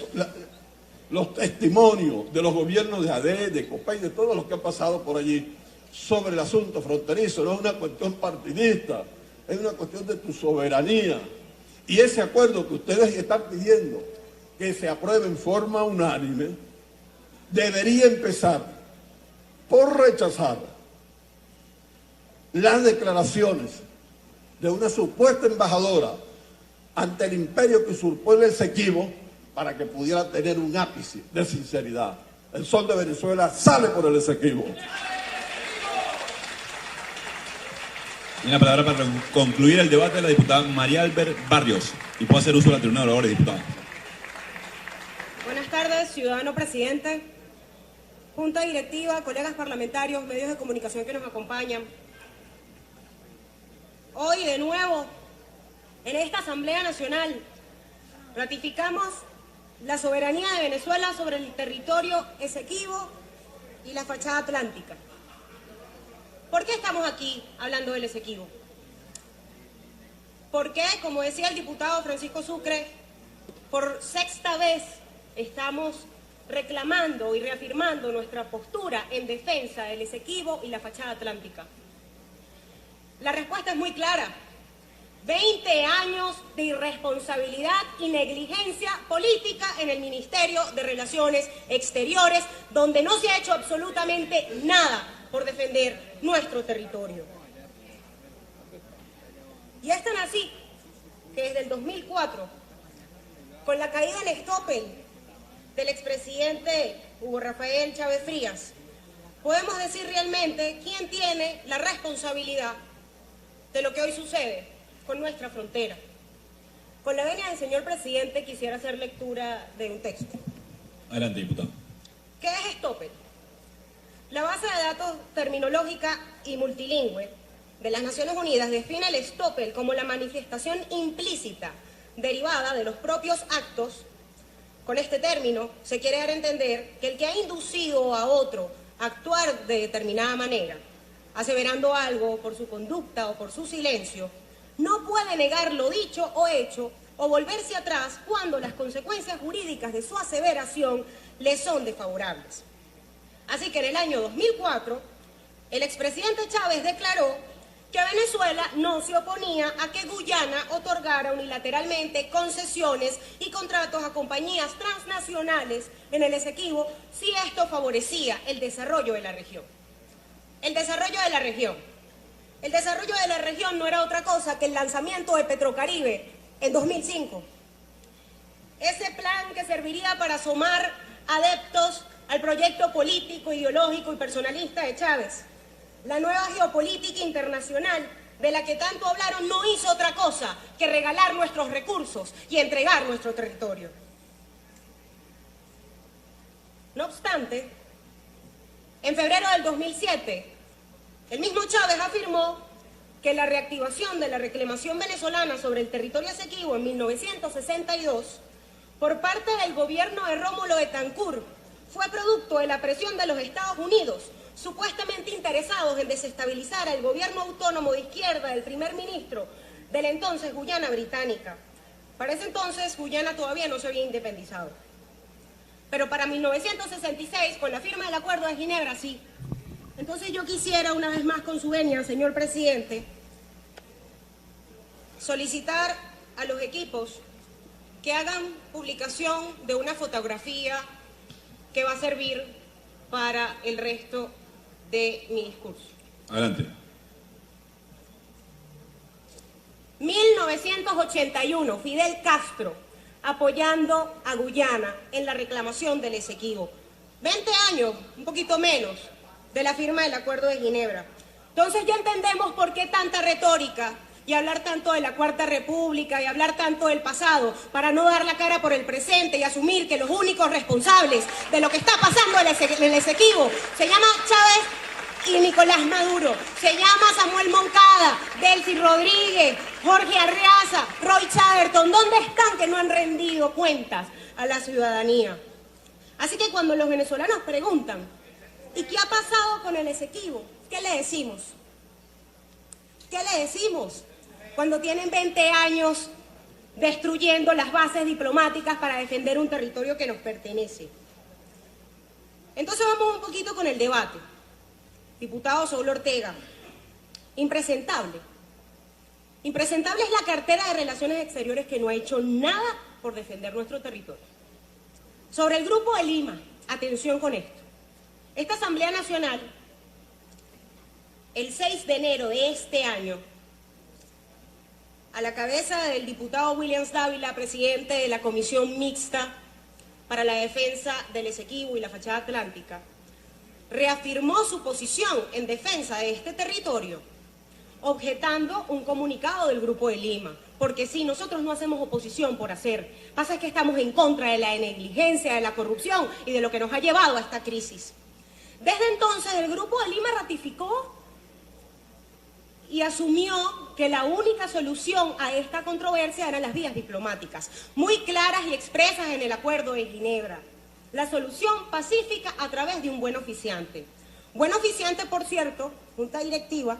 los testimonios de los gobiernos de AD, de COPEI, de todos los que han pasado por allí sobre el asunto fronterizo. No es una cuestión partidista, es una cuestión de tu soberanía. Y ese acuerdo que ustedes están pidiendo que se apruebe en forma unánime, debería empezar por rechazar las declaraciones de una supuesta embajadora ante el imperio que usurpó el Esequibo, para que pudiera tener un ápice de sinceridad. El sol de Venezuela sale por el Esequibo. Tiene la palabra para concluir el debate la diputada María Albert Barrios, y puede hacer uso de la tribuna de oradores, diputada. Buenas tardes, ciudadano presidente, junta directiva, colegas parlamentarios, medios de comunicación que nos acompañan. Hoy, de nuevo, en esta Asamblea Nacional, ratificamos la soberanía de Venezuela sobre el territorio Esequibo y la fachada atlántica. ¿Por qué estamos aquí hablando del Esequibo? Porque, como decía el diputado Francisco Sucre, por sexta vez estamos reclamando y reafirmando nuestra postura en defensa del Esequibo y la fachada atlántica. La respuesta es muy clara. 20 años de irresponsabilidad y negligencia política en el Ministerio de Relaciones Exteriores, donde no se ha hecho absolutamente nada por defender nuestro territorio. Y es tan así que desde el 2004, con la caída en Estopel del expresidente Hugo Rafael Chávez Frías, podemos decir realmente quién tiene la responsabilidad de lo que hoy sucede con nuestra frontera. Con la venia del señor presidente quisiera hacer lectura de un texto. Adelante, diputado. ¿Qué es Estopel? La base de datos terminológica y multilingüe de las Naciones Unidas define el Estopel como la manifestación implícita derivada de los propios actos. Con este término se quiere dar a entender que el que ha inducido a otro a actuar de determinada manera, aseverando algo por su conducta o por su silencio, no puede negar lo dicho o hecho o volverse atrás cuando las consecuencias jurídicas de su aseveración le son desfavorables. Así que en el año 2004, el expresidente Chávez declaró que Venezuela no se oponía a que Guyana otorgara unilateralmente concesiones y contratos a compañías transnacionales en el Esequibo si esto favorecía el desarrollo de la región. El desarrollo de la región no era otra cosa que el lanzamiento de Petrocaribe en 2005. Ese plan que serviría para sumar adeptos al proyecto político, ideológico y personalista de Chávez. La nueva geopolítica internacional de la que tanto hablaron no hizo otra cosa que regalar nuestros recursos y entregar nuestro territorio. No obstante, en febrero del 2007, el mismo Chávez afirmó que la reactivación de la reclamación venezolana sobre el territorio Esequibo en 1962 por parte del gobierno de Rómulo Betancourt fue producto de la presión de los Estados Unidos, supuestamente interesados en desestabilizar al gobierno autónomo de izquierda del primer ministro del entonces Guyana Británica. Para ese entonces, Guyana todavía no se había independizado. Pero para 1966, con la firma del Acuerdo de Ginebra, sí. Entonces yo quisiera, una vez más con su venia, señor presidente, solicitar a los equipos que hagan publicación de una fotografía que va a servir para el resto de mi discurso. Adelante. 1981, Fidel Castro apoyando a Guyana en la reclamación del Esequibo. 20 años, un poquito menos, de la firma del Acuerdo de Ginebra. Entonces ya entendemos por qué tanta retórica y hablar tanto de la Cuarta República y hablar tanto del pasado, para no dar la cara por el presente y asumir que los únicos responsables de lo que está pasando en el Esequibo se llama Chávez y Nicolás Maduro, se llama Samuel Moncada, Delcy Rodríguez, Jorge Arreaza, Roy Chatterton. ¿Dónde están que no han rendido cuentas a la ciudadanía? Así que cuando los venezolanos preguntan, ¿y qué ha pasado con el Esequibo? ¿Qué le decimos? ¿Qué le decimos? Cuando tienen 20 años destruyendo las bases diplomáticas para defender un territorio que nos pertenece. Entonces vamos un poquito con el debate. Diputado Saúl Ortega, impresentable. Impresentable es la cartera de Relaciones Exteriores, que no ha hecho nada por defender nuestro territorio. Sobre el Grupo de Lima, atención con esto. Esta Asamblea Nacional, el 6 de enero de este año, a la cabeza del diputado Williams Dávila, presidente de la Comisión Mixta para la Defensa del Esequibo y la Fachada Atlántica, reafirmó su posición en defensa de este territorio, objetando un comunicado del Grupo de Lima. Porque sí, nosotros no hacemos oposición por hacer. Pasa es que estamos en contra de la negligencia, de la corrupción y de lo que nos ha llevado a esta crisis. Desde entonces, el Grupo de Lima ratificó y asumió que la única solución a esta controversia eran las vías diplomáticas, muy claras y expresas en el Acuerdo de Ginebra. La solución pacífica a través de un buen oficiante. Buen oficiante, por cierto, junta directiva,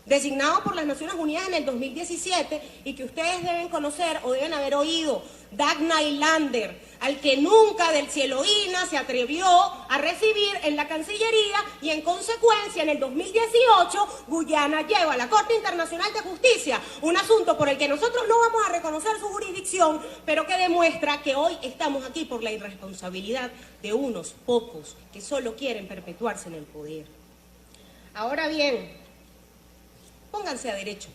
designado por las Naciones Unidas en el 2017 y que ustedes deben conocer o deben haber oído, Dag Nylander, al que nunca del Cieloína se atrevió a recibir en la Cancillería, y en consecuencia en el 2018 Guyana lleva a la Corte Internacional de Justicia un asunto por el que nosotros no vamos a reconocer su jurisdicción, pero que demuestra que hoy estamos aquí por la irresponsabilidad de unos pocos que solo quieren perpetuarse en el poder. Ahora bien, pónganse a derecho.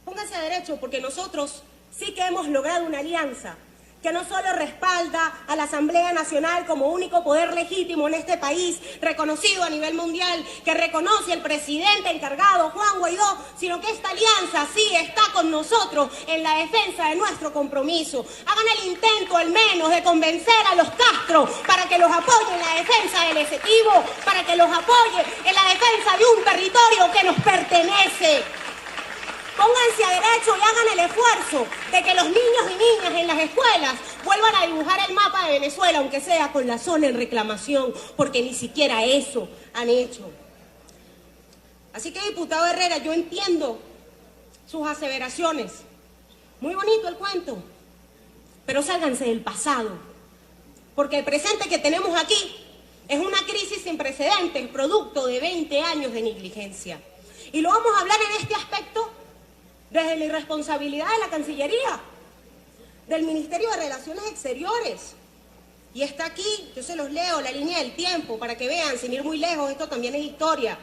Pónganse a derecho, porque nosotros sí que hemos logrado una alianza que no solo respalda a la Asamblea Nacional como único poder legítimo en este país, reconocido a nivel mundial, que reconoce el presidente encargado, Juan Guaidó, sino que esta alianza sí está con nosotros en la defensa de nuestro compromiso. Hagan el intento al menos de convencer a los Castro para que los apoye en la defensa del Esequibo, para que los apoye en la defensa de un territorio que nos pertenece. Pónganse a derecho y hagan el esfuerzo de que los niños y niñas en las escuelas vuelvan a dibujar el mapa de Venezuela, aunque sea con la zona en reclamación, porque ni siquiera eso han hecho. Así que, diputado Herrera, yo entiendo sus aseveraciones. Muy bonito el cuento, pero sálganse del pasado, porque el presente que tenemos aquí es una crisis sin precedentes, producto de 20 años de negligencia. Y lo vamos a hablar en este aspecto desde la irresponsabilidad de la Cancillería, del Ministerio de Relaciones Exteriores. Y está aquí, yo se los leo, la línea del tiempo, para que vean, sin ir muy lejos, esto también es historia.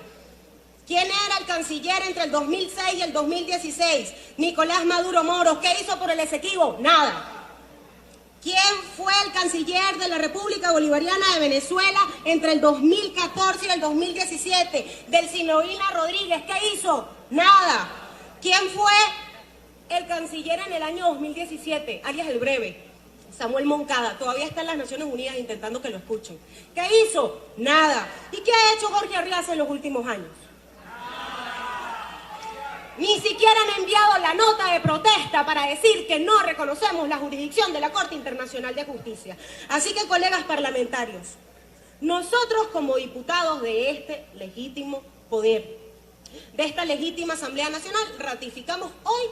¿Quién era el canciller entre el 2006 y el 2016? Nicolás Maduro Moros. ¿Qué hizo por el Esequibo? Nada. ¿Quién fue el canciller de la República Bolivariana de Venezuela entre el 2014 y el 2017? Delcy Rodríguez. ¿Qué hizo? Nada. ¿Quién fue el canciller en el año 2017? Arias el Breve. Samuel Moncada. Todavía está en las Naciones Unidas intentando que lo escuchen. ¿Qué hizo? Nada. ¿Y qué ha hecho Jorge Arreaza en los últimos años? Ni siquiera han enviado la nota de protesta para decir que no reconocemos la jurisdicción de la Corte Internacional de Justicia. Así que, colegas parlamentarios, nosotros como diputados de este legítimo poder, de esta legítima Asamblea Nacional, ratificamos hoy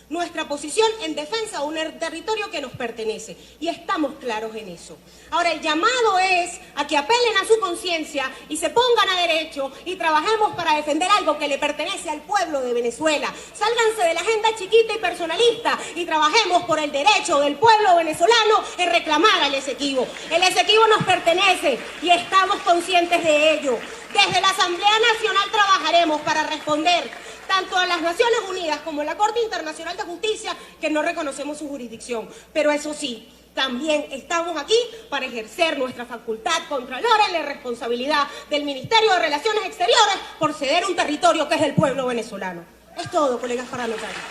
nuestra posición en defensa de un territorio que nos pertenece, y estamos claros en eso. Ahora, el llamado es a que apelen a su conciencia y se pongan a derecho y trabajemos para defender algo que le pertenece al pueblo de Venezuela. Sálganse de la agenda chiquita y personalista y trabajemos por el derecho del pueblo venezolano en reclamar al Esequibo. El Esequibo nos pertenece y estamos conscientes de ello. Desde la Asamblea Nacional trabajaremos para responder tanto a las Naciones Unidas como a la Corte Internacional de Justicia que no reconocemos su jurisdicción. Pero eso sí, también estamos aquí para ejercer nuestra facultad contralora en la responsabilidad del Ministerio de Relaciones Exteriores por ceder un territorio que es del pueblo venezolano. Es todo, colegas parlamentarios.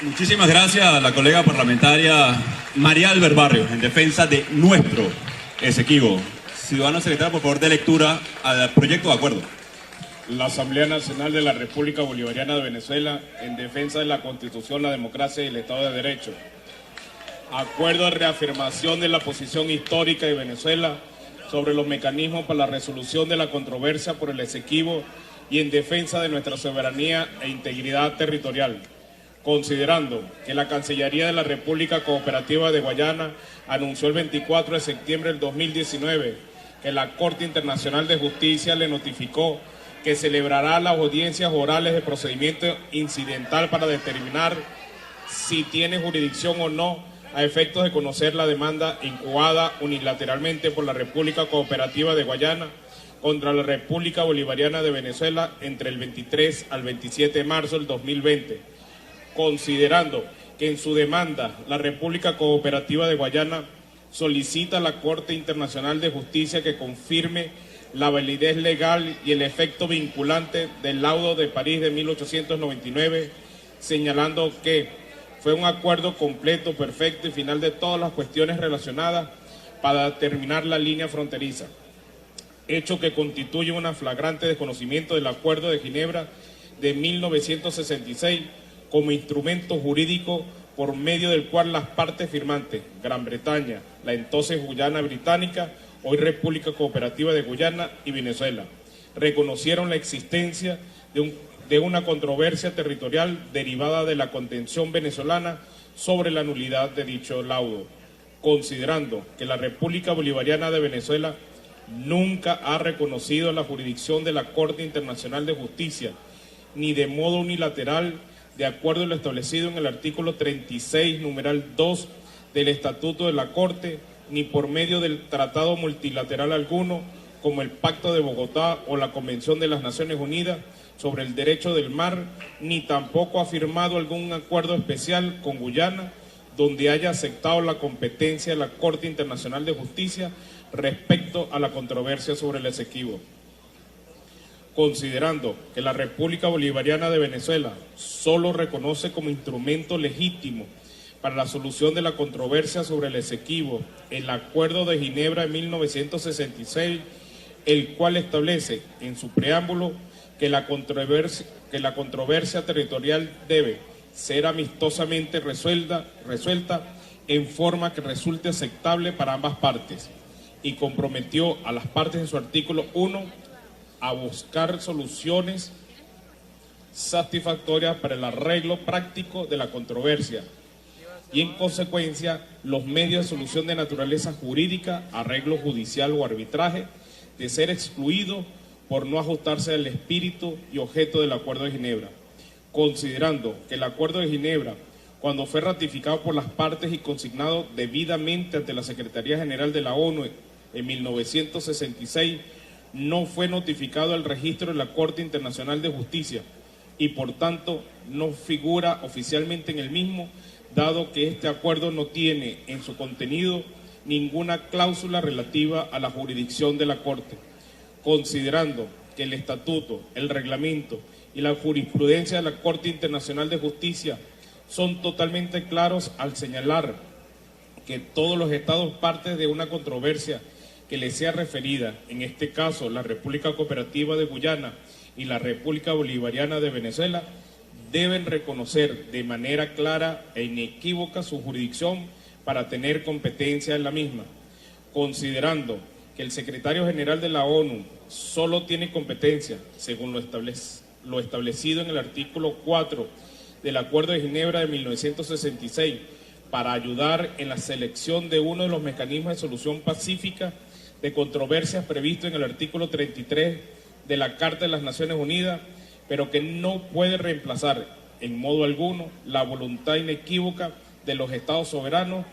Muchísimas gracias a la colega parlamentaria María Albert Barrios en defensa de nuestro Esequibo. Ciudadano secretario, por favor, de lectura al proyecto de acuerdo. La Asamblea Nacional de la República Bolivariana de Venezuela en defensa de la Constitución, la democracia y el Estado de Derecho. Acuerdo de reafirmación de la posición histórica de Venezuela sobre los mecanismos para la resolución de la controversia por el Esequibo y en defensa de nuestra soberanía e integridad territorial. Considerando que la Cancillería de la República Cooperativa de Guayana anunció el 24 de septiembre del 2019 que la Corte Internacional de Justicia le notificó que celebrará las audiencias orales de procedimiento incidental para determinar si tiene jurisdicción o no a efectos de conocer la demanda incubada unilateralmente por la República Cooperativa de Guayana contra la República Bolivariana de Venezuela entre el 23 al 27 de marzo del 2020. Considerando que en su demanda la República Cooperativa de Guayana solicita a la Corte Internacional de Justicia que confirme la validez legal y el efecto vinculante del laudo de París de 1899, señalando que fue un acuerdo completo, perfecto y final de todas las cuestiones relacionadas para determinar la línea fronteriza, hecho que constituye un flagrante desconocimiento del Acuerdo de Ginebra de 1966 como instrumento jurídico por medio del cual las partes firmantes, Gran Bretaña, la entonces Guyana Británica, hoy República Cooperativa de Guyana y Venezuela, reconocieron la existencia de una controversia territorial derivada de la contención venezolana sobre la nulidad de dicho laudo, considerando que la República Bolivariana de Venezuela nunca ha reconocido la jurisdicción de la Corte Internacional de Justicia, ni de modo unilateral, de acuerdo a lo establecido en el artículo 36, numeral 2 del Estatuto de la Corte, ni por medio del tratado multilateral alguno, como el Pacto de Bogotá o la Convención de las Naciones Unidas sobre el Derecho del Mar, ni tampoco ha firmado algún acuerdo especial con Guyana, donde haya aceptado la competencia de la Corte Internacional de Justicia respecto a la controversia sobre el Esequibo. Considerando que la República Bolivariana de Venezuela solo reconoce como instrumento legítimo para la solución de la controversia sobre el Esequibo el Acuerdo de Ginebra de 1966, el cual establece en su preámbulo que la controversia territorial debe ser amistosamente resuelta en forma que resulte aceptable para ambas partes, y comprometió a las partes en su artículo 1 a buscar soluciones satisfactorias para el arreglo práctico de la controversia y, en consecuencia, los medios de solución de naturaleza jurídica, arreglo judicial o arbitraje, de ser excluidos por no ajustarse al espíritu y objeto del Acuerdo de Ginebra, considerando que el Acuerdo de Ginebra, cuando fue ratificado por las partes y consignado debidamente ante la Secretaría General de la ONU en 1966, no fue notificado al registro de la Corte Internacional de Justicia y por tanto no figura oficialmente en el mismo, dado que este acuerdo no tiene en su contenido ninguna cláusula relativa a la jurisdicción de la Corte, considerando que el Estatuto, el Reglamento y la jurisprudencia de la Corte Internacional de Justicia son totalmente claros al señalar que todos los estados partes de una controversia que les sea referida, en este caso la República Cooperativa de Guyana y la República Bolivariana de Venezuela, deben reconocer de manera clara e inequívoca su jurisdicción para tener competencia en la misma, considerando que el secretario general de la ONU solo tiene competencia, según lo establecido en el artículo 4 del Acuerdo de Ginebra de 1966, para ayudar en la selección de uno de los mecanismos de solución pacífica de controversias previsto en el artículo 33 de la Carta de las Naciones Unidas, pero que no puede reemplazar en modo alguno la voluntad inequívoca de los estados soberanos,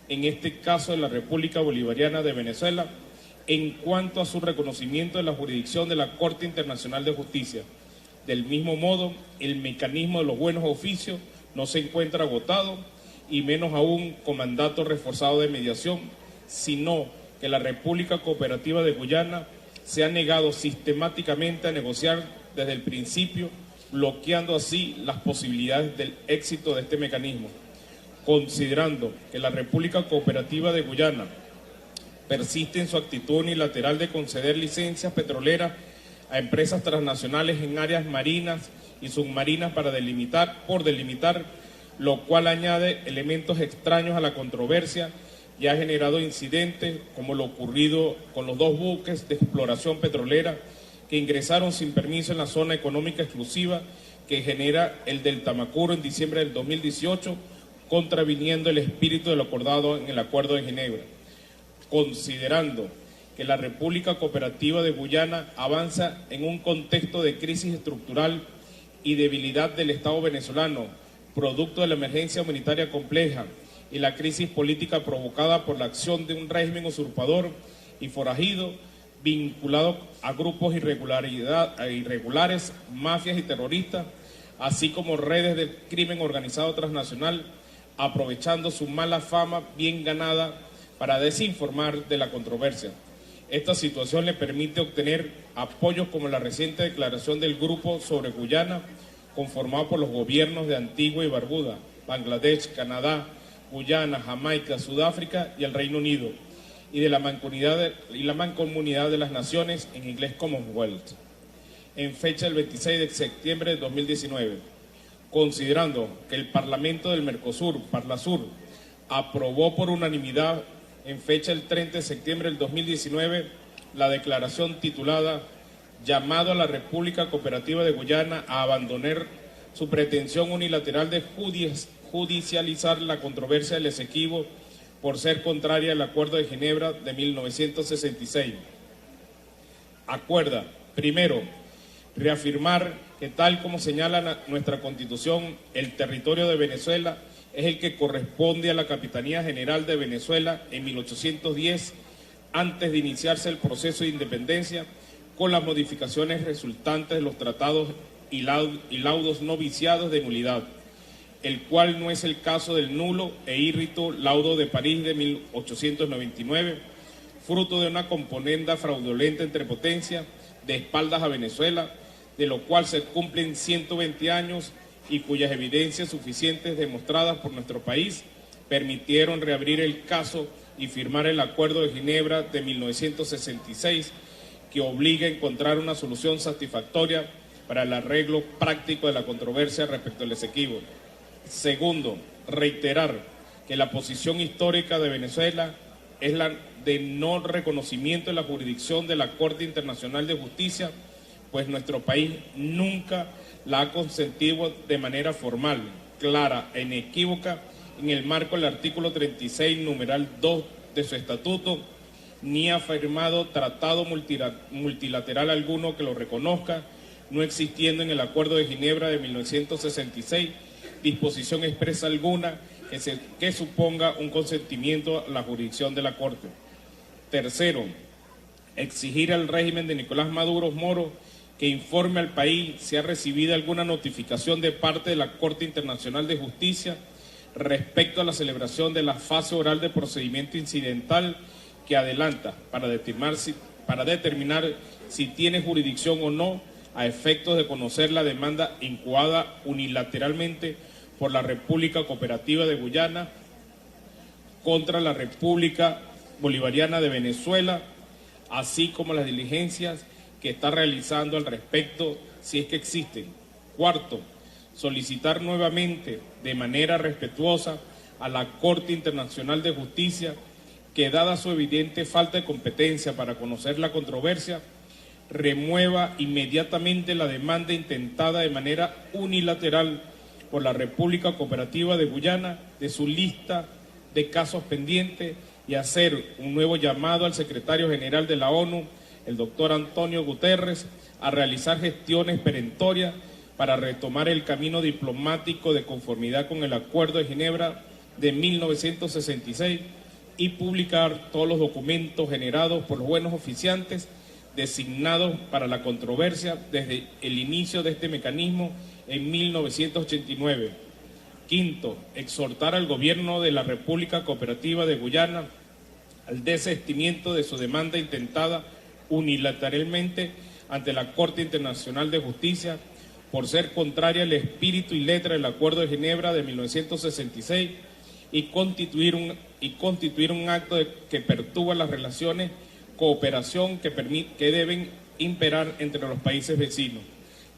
en este caso de la República Bolivariana de Venezuela, en cuanto a su reconocimiento de la jurisdicción de la Corte Internacional de Justicia. Del mismo modo, el mecanismo de los buenos oficios no se encuentra agotado, y menos aún con mandato reforzado de mediación, sino que la República Cooperativa de Guyana se ha negado sistemáticamente a negociar desde el principio, bloqueando así las posibilidades del éxito de este mecanismo. Considerando que la República Cooperativa de Guyana persiste en su actitud unilateral de conceder licencias petroleras a empresas transnacionales en áreas marinas y submarinas por delimitar, lo cual añade elementos extraños a la controversia y ha generado incidentes como lo ocurrido con los 2 buques de exploración petrolera que ingresaron sin permiso en la zona económica exclusiva que genera el del Tamacuro en diciembre del 2018, contraviniendo el espíritu de lo acordado en el Acuerdo de Ginebra. Considerando que la República Cooperativa de Guyana avanza en un contexto de crisis estructural y debilidad del Estado venezolano, producto de la emergencia humanitaria compleja y la crisis política provocada por la acción de un régimen usurpador y forajido vinculado a grupos irregulares, mafias y terroristas, así como redes de crimen organizado transnacional, aprovechando su mala fama bien ganada para desinformar de la controversia. Esta situación le permite obtener apoyos como la reciente declaración del Grupo sobre Guyana, conformado por los gobiernos de Antigua y Barbuda, Bangladesh, Canadá, Guyana, Jamaica, Sudáfrica y el Reino Unido, y de la Mancomunidad de las Naciones, en inglés Commonwealth, en fecha del 26 de septiembre de 2019. Considerando que el Parlamento del Mercosur, Parlasur, aprobó por unanimidad en fecha del 30 de septiembre del 2019 la declaración titulada Llamado a la República Cooperativa de Guyana a abandonar su pretensión unilateral de judicializar la controversia del Esequibo por ser contraria al Acuerdo de Ginebra de 1966. Acuerda, primero, reafirmar que tal como señala nuestra Constitución, el territorio de Venezuela es el que corresponde a la Capitanía General de Venezuela en 1810, antes de iniciarse el proceso de independencia, con las modificaciones resultantes de los tratados y laudos no viciados de nulidad, el cual no es el caso del nulo e írrito laudo de París de 1899, fruto de una componenda fraudulenta entre potencias de espaldas a Venezuela, de lo cual se cumplen 120 años y cuyas evidencias suficientes demostradas por nuestro país permitieron reabrir el caso y firmar el Acuerdo de Ginebra de 1966, que obliga a encontrar una solución satisfactoria para el arreglo práctico de la controversia respecto al Esequibo. Segundo, reiterar que la posición histórica de Venezuela es la de no reconocimiento de la jurisdicción de la Corte Internacional de Justicia, pues nuestro país nunca la ha consentido de manera formal, clara e inequívoca en el marco del artículo 36, numeral 2 de su estatuto, ni ha firmado tratado multilateral alguno que lo reconozca, no existiendo en el Acuerdo de Ginebra de 1966 disposición expresa alguna que suponga un consentimiento a la jurisdicción de la Corte. Tercero, exigir al régimen de Nicolás Maduro Moro que informe al país si ha recibido alguna notificación de parte de la Corte Internacional de Justicia respecto a la celebración de la fase oral de procedimiento incidental que adelanta para determinar si tiene jurisdicción o no, a efectos de conocer la demanda incoada unilateralmente por la República Cooperativa de Guyana contra la República Bolivariana de Venezuela, así como las diligencias que está realizando al respecto, si es que existen. Cuarto, solicitar nuevamente de manera respetuosa a la Corte Internacional de Justicia que, dada su evidente falta de competencia para conocer la controversia, remueva inmediatamente la demanda intentada de manera unilateral por la República Cooperativa de Guyana de su lista de casos pendientes y hacer un nuevo llamado al secretario general de la ONU, el doctor Antonio Guterres, a realizar gestiones perentorias para retomar el camino diplomático de conformidad con el Acuerdo de Ginebra de 1966 y publicar todos los documentos generados por los buenos oficiantes designados para la controversia desde el inicio de este mecanismo en 1989. Quinto, exhortar al gobierno de la República Cooperativa de Guyana al desistimiento de su demanda intentada unilateralmente ante la Corte Internacional de Justicia por ser contraria al espíritu y letra del Acuerdo de Ginebra de 1966 y constituir un acto que perturba las relaciones cooperación que deben imperar entre los países vecinos.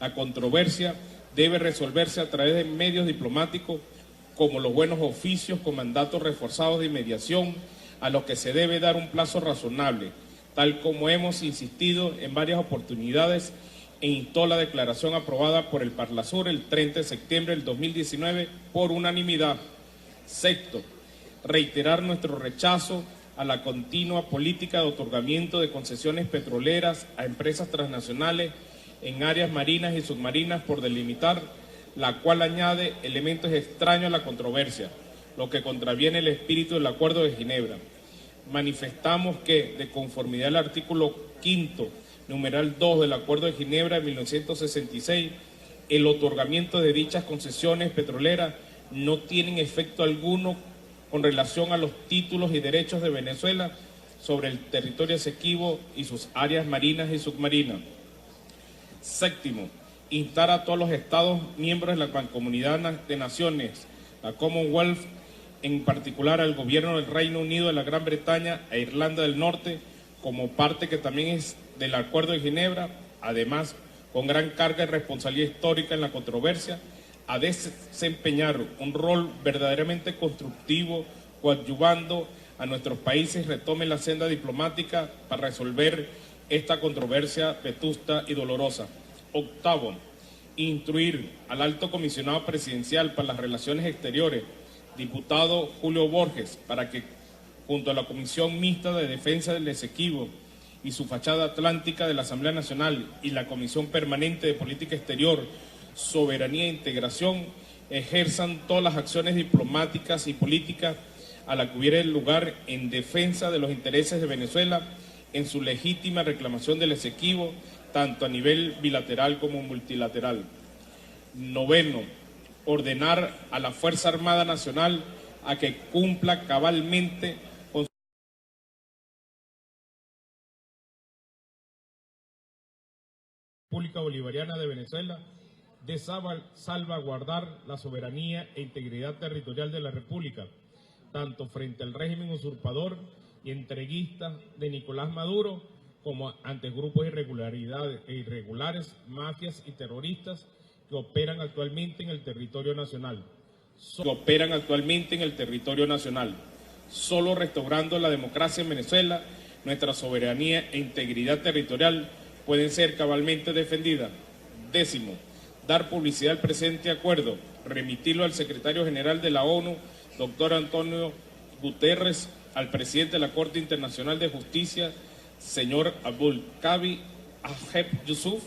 La controversia debe resolverse a través de medios diplomáticos como los buenos oficios con mandatos reforzados de mediación, a los que se debe dar un plazo razonable, tal como hemos insistido en varias oportunidades e instó la declaración aprobada por el Parlasur el 30 de septiembre del 2019 por unanimidad. Sexto, reiterar nuestro rechazo a la continua política de otorgamiento de concesiones petroleras a empresas transnacionales en áreas marinas y submarinas por delimitar, la cual añade elementos extraños a la controversia, lo que contraviene el espíritu del Acuerdo de Ginebra. Manifestamos que, de conformidad al artículo 5, numeral 2 del Acuerdo de Ginebra de 1966, el otorgamiento de dichas concesiones petroleras no tienen efecto alguno con relación a los títulos y derechos de Venezuela sobre el territorio Esequibo y sus áreas marinas y submarinas. Séptimo, instar a todos los Estados miembros de la Mancomunidad de Naciones, la Commonwealth, en particular al gobierno del Reino Unido, de la Gran Bretaña e Irlanda del Norte, como parte que también es del Acuerdo de Ginebra, además con gran carga de responsabilidad histórica en la controversia, a desempeñar un rol verdaderamente constructivo, coadyuvando a nuestros países retomen la senda diplomática para resolver esta controversia vetusta y dolorosa. Octavo, instruir al Alto Comisionado Presidencial para las Relaciones Exteriores, diputado Julio Borges, para que, junto a la Comisión Mixta de Defensa del Esequibo y su fachada atlántica de la Asamblea Nacional y la Comisión Permanente de Política Exterior, Soberanía e Integración, ejerzan todas las acciones diplomáticas y políticas a la que hubiera lugar en defensa de los intereses de Venezuela en su legítima reclamación del Esequibo, tanto a nivel bilateral como multilateral. Noveno, ordenar a la Fuerza Armada Nacional a que cumpla cabalmente con la República Bolivariana de Venezuela de salvaguardar la soberanía e integridad territorial de la República, tanto frente al régimen usurpador y entreguista de Nicolás Maduro, como ante grupos irregulares, mafias y terroristas que operan actualmente en el territorio nacional. Solo restaurando la democracia en Venezuela, nuestra soberanía e integridad territorial pueden ser cabalmente defendidas. Décimo, dar publicidad al presente acuerdo, remitirlo al secretario general de la ONU, doctor Antonio Guterres, al presidente de la Corte Internacional de Justicia, señor Abdul Kabi Ahmed Yusuf,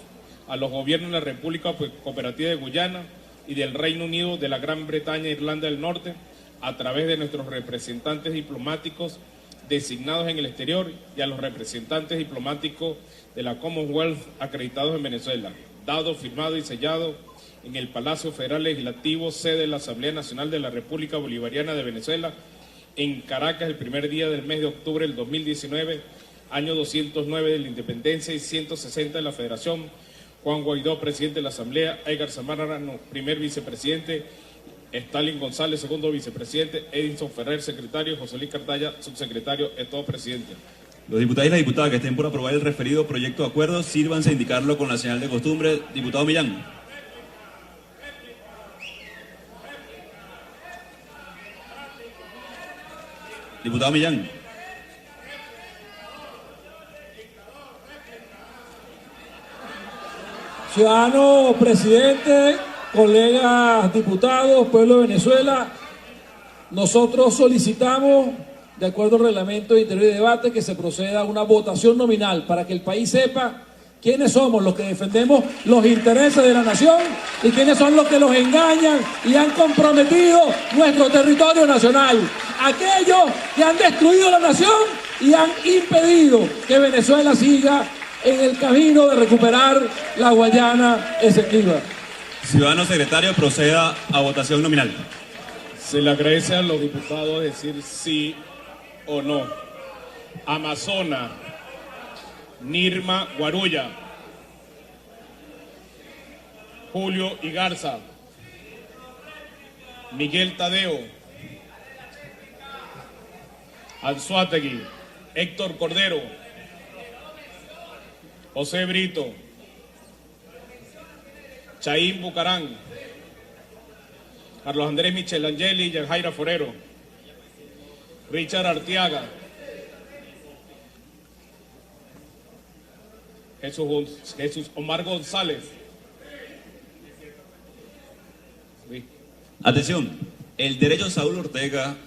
a los gobiernos de la República Cooperativa de Guyana y del Reino Unido, de la Gran Bretaña e Irlanda del Norte, a través de nuestros representantes diplomáticos designados en el exterior y a los representantes diplomáticos de la Commonwealth acreditados en Venezuela, dado, firmado y sellado en el Palacio Federal Legislativo, sede de la Asamblea Nacional de la República Bolivariana de Venezuela, en Caracas, el primer día del mes de octubre del 2019, año 209 de la Independencia y 160 de la Federación. Juan Guaidó, presidente de la Asamblea; Edgar Zambrano, primer vicepresidente; Stalin González, segundo vicepresidente, Edinson Ferrer, secretario, José Luis Cartaya, subsecretario, es todo, presidente. Los diputados y las diputadas que estén por aprobar el referido proyecto de acuerdo, sírvanse a indicarlo con la señal de costumbre. Diputado Millán. Diputado Millán. Ciudadano presidente, colegas diputados, pueblo de Venezuela, nosotros solicitamos, de acuerdo al reglamento de interior y debate, que se proceda a una votación nominal para que el país sepa quiénes somos los que defendemos los intereses de la nación y quiénes son los que los engañan y han comprometido nuestro territorio nacional. Aquellos que han destruido la nación y han impedido que Venezuela siga en el camino de recuperar la Guayana Esequiba. Ciudadano secretario, proceda a votación nominal. Se le agradece a los diputados decir sí o no. Amazona, Nirma Guarulla, Julio Igarza, Miguel Tadeo, Anzoátegui, Héctor Cordero, José Brito, Chaín Bucarán, Carlos Andrés Michelangeli y Yajaira Forero, Richard Arteaga, Jesús Omar González. Atención, el derecho Saúl Ortega,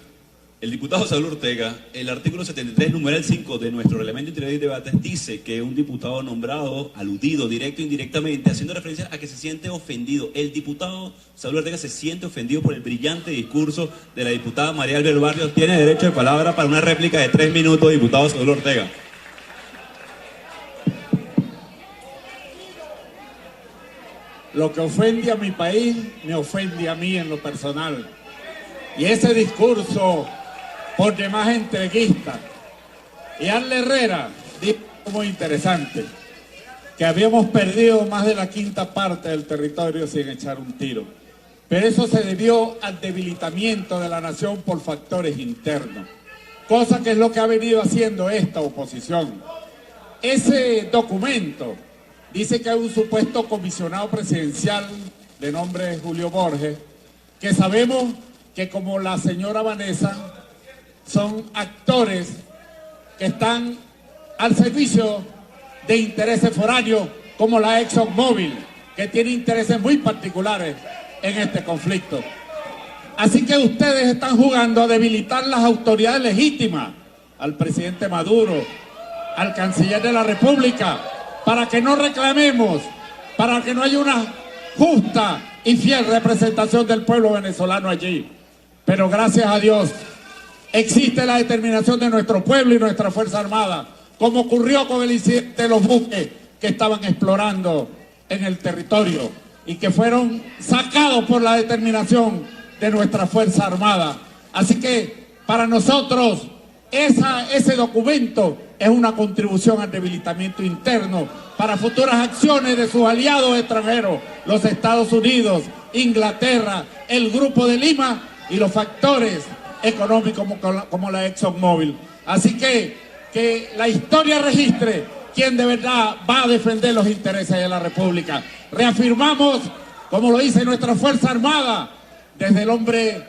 el diputado Saúl Ortega, el artículo 73, numeral 5 de nuestro reglamento interior y debate dice que un diputado nombrado, aludido directo o indirectamente, haciendo referencia a que se siente ofendido. El diputado Saúl Ortega se siente ofendido por el brillante discurso de la diputada María Albert Barrios. Tiene derecho de palabra para una réplica de 3 minutos, diputado Saúl Ortega. Lo que ofende a mi país me ofende a mí en lo personal. Y ese discurso, por demás entreguista. Y Arle Herrera dijo muy interesante, que habíamos perdido más de la quinta parte del territorio sin echar un tiro. Pero eso se debió al debilitamiento de la nación por factores internos, cosa que es lo que ha venido haciendo esta oposición. Ese documento dice que hay un supuesto comisionado presidencial de nombre Julio Borges, que sabemos que como la señora Vanessa son actores que están al servicio de intereses foráneos como la ExxonMobil, que tiene intereses muy particulares en este conflicto. Así que ustedes están jugando a debilitar las autoridades legítimas, al presidente Maduro, al canciller de la República, para que no reclamemos, para que no haya una justa y fiel representación del pueblo venezolano allí. Pero gracias a Dios existe la determinación de nuestro pueblo y nuestra Fuerza Armada, como ocurrió con el incidente de los buques que estaban explorando en el territorio y que fueron sacados por la determinación de nuestra Fuerza Armada. Así que para nosotros ese documento es una contribución al debilitamiento interno para futuras acciones de sus aliados extranjeros, los Estados Unidos, Inglaterra, el Grupo de Lima y los factores económicos como la ExxonMobil. Así que la historia registre quién de verdad va a defender los intereses de la República. Reafirmamos, como lo dice nuestra Fuerza Armada, desde el hombre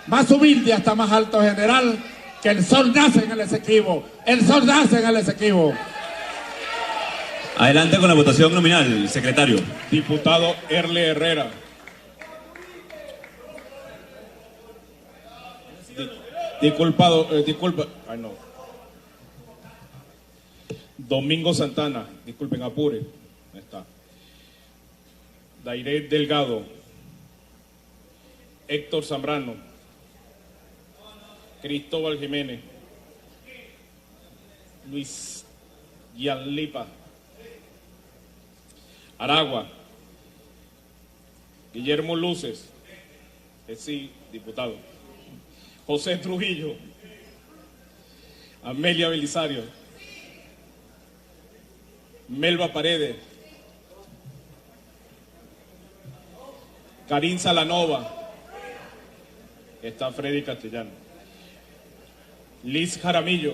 más humilde hasta más alto general, que el sol nace en el Esequibo. El sol nace en el Esequibo. Adelante con la votación nominal, secretario. Diputado Erle Herrera. Disculpa. Ay, no. Domingo Santana. Disculpen, apure. Ahí está. Dairet Delgado. Héctor Zambrano. Cristóbal Jiménez. Luis Yanlipa. Aragua. Guillermo Luces. Sí, diputado. José Trujillo, Amelia Belisario, Melba Paredes, Karin Salanova, Está Freddy Castellano. Liz Jaramillo.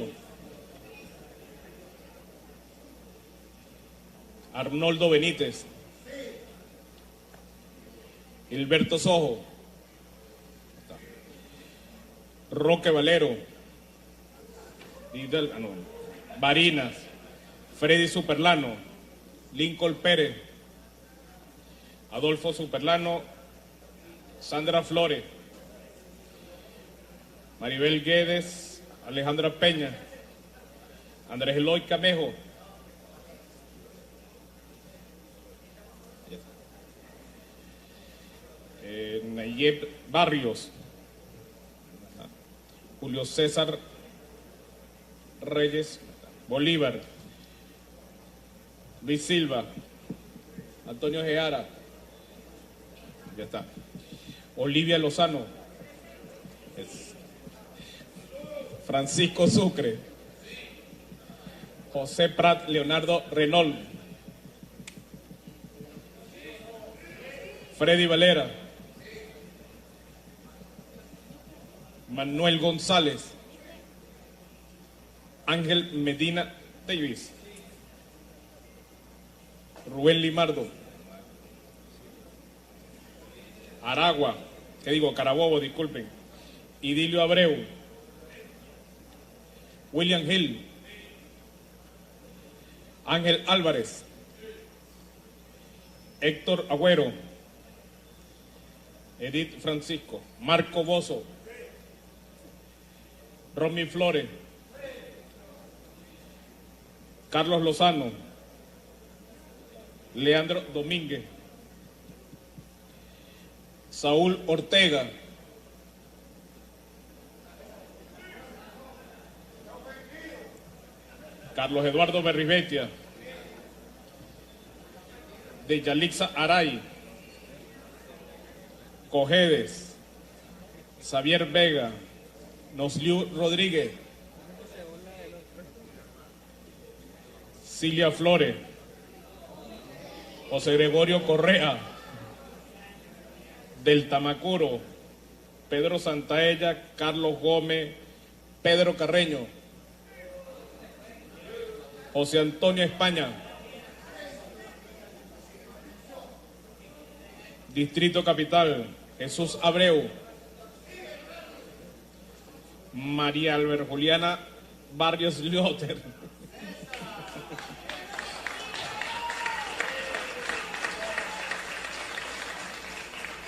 Arnoldo Benítez. Gilberto Sojo. Roque Valero. Barinas. Freddy Superlano. Lincoln Pérez. Adolfo Superlano. Sandra Flores. Maribel Guedes. Alejandra Peña. Andrés Eloy Camejo. Nayib Barrios. Julio César Reyes Bolívar. Luis Silva. Antonio Geara. Ya está. Olivia Lozano. Francisco Sucre. José Prat Leonardo Renault. Freddy Valera. Manuel González. Ángel Medina Davis. Rubén Limardo. Aragua, Carabobo, disculpen. Idilio Abreu. William Hill. Ángel Álvarez. Héctor Agüero. Edith Francisco. Marco Bozo. Romy Flores. Carlos Lozano. Leandro Domínguez. Saúl Ortega. Carlos Eduardo Berribetia. De Yalixa Aray. Cojedes. Xavier Vega. Nosliu Rodríguez. Cilia Flores. José Gregorio Correa. Del Tamacuro. Pedro Santaella. Carlos Gómez. Pedro Carreño. José Antonio España. Distrito Capital. Jesús Abreu. María Albert Juliana Barrios Lioter.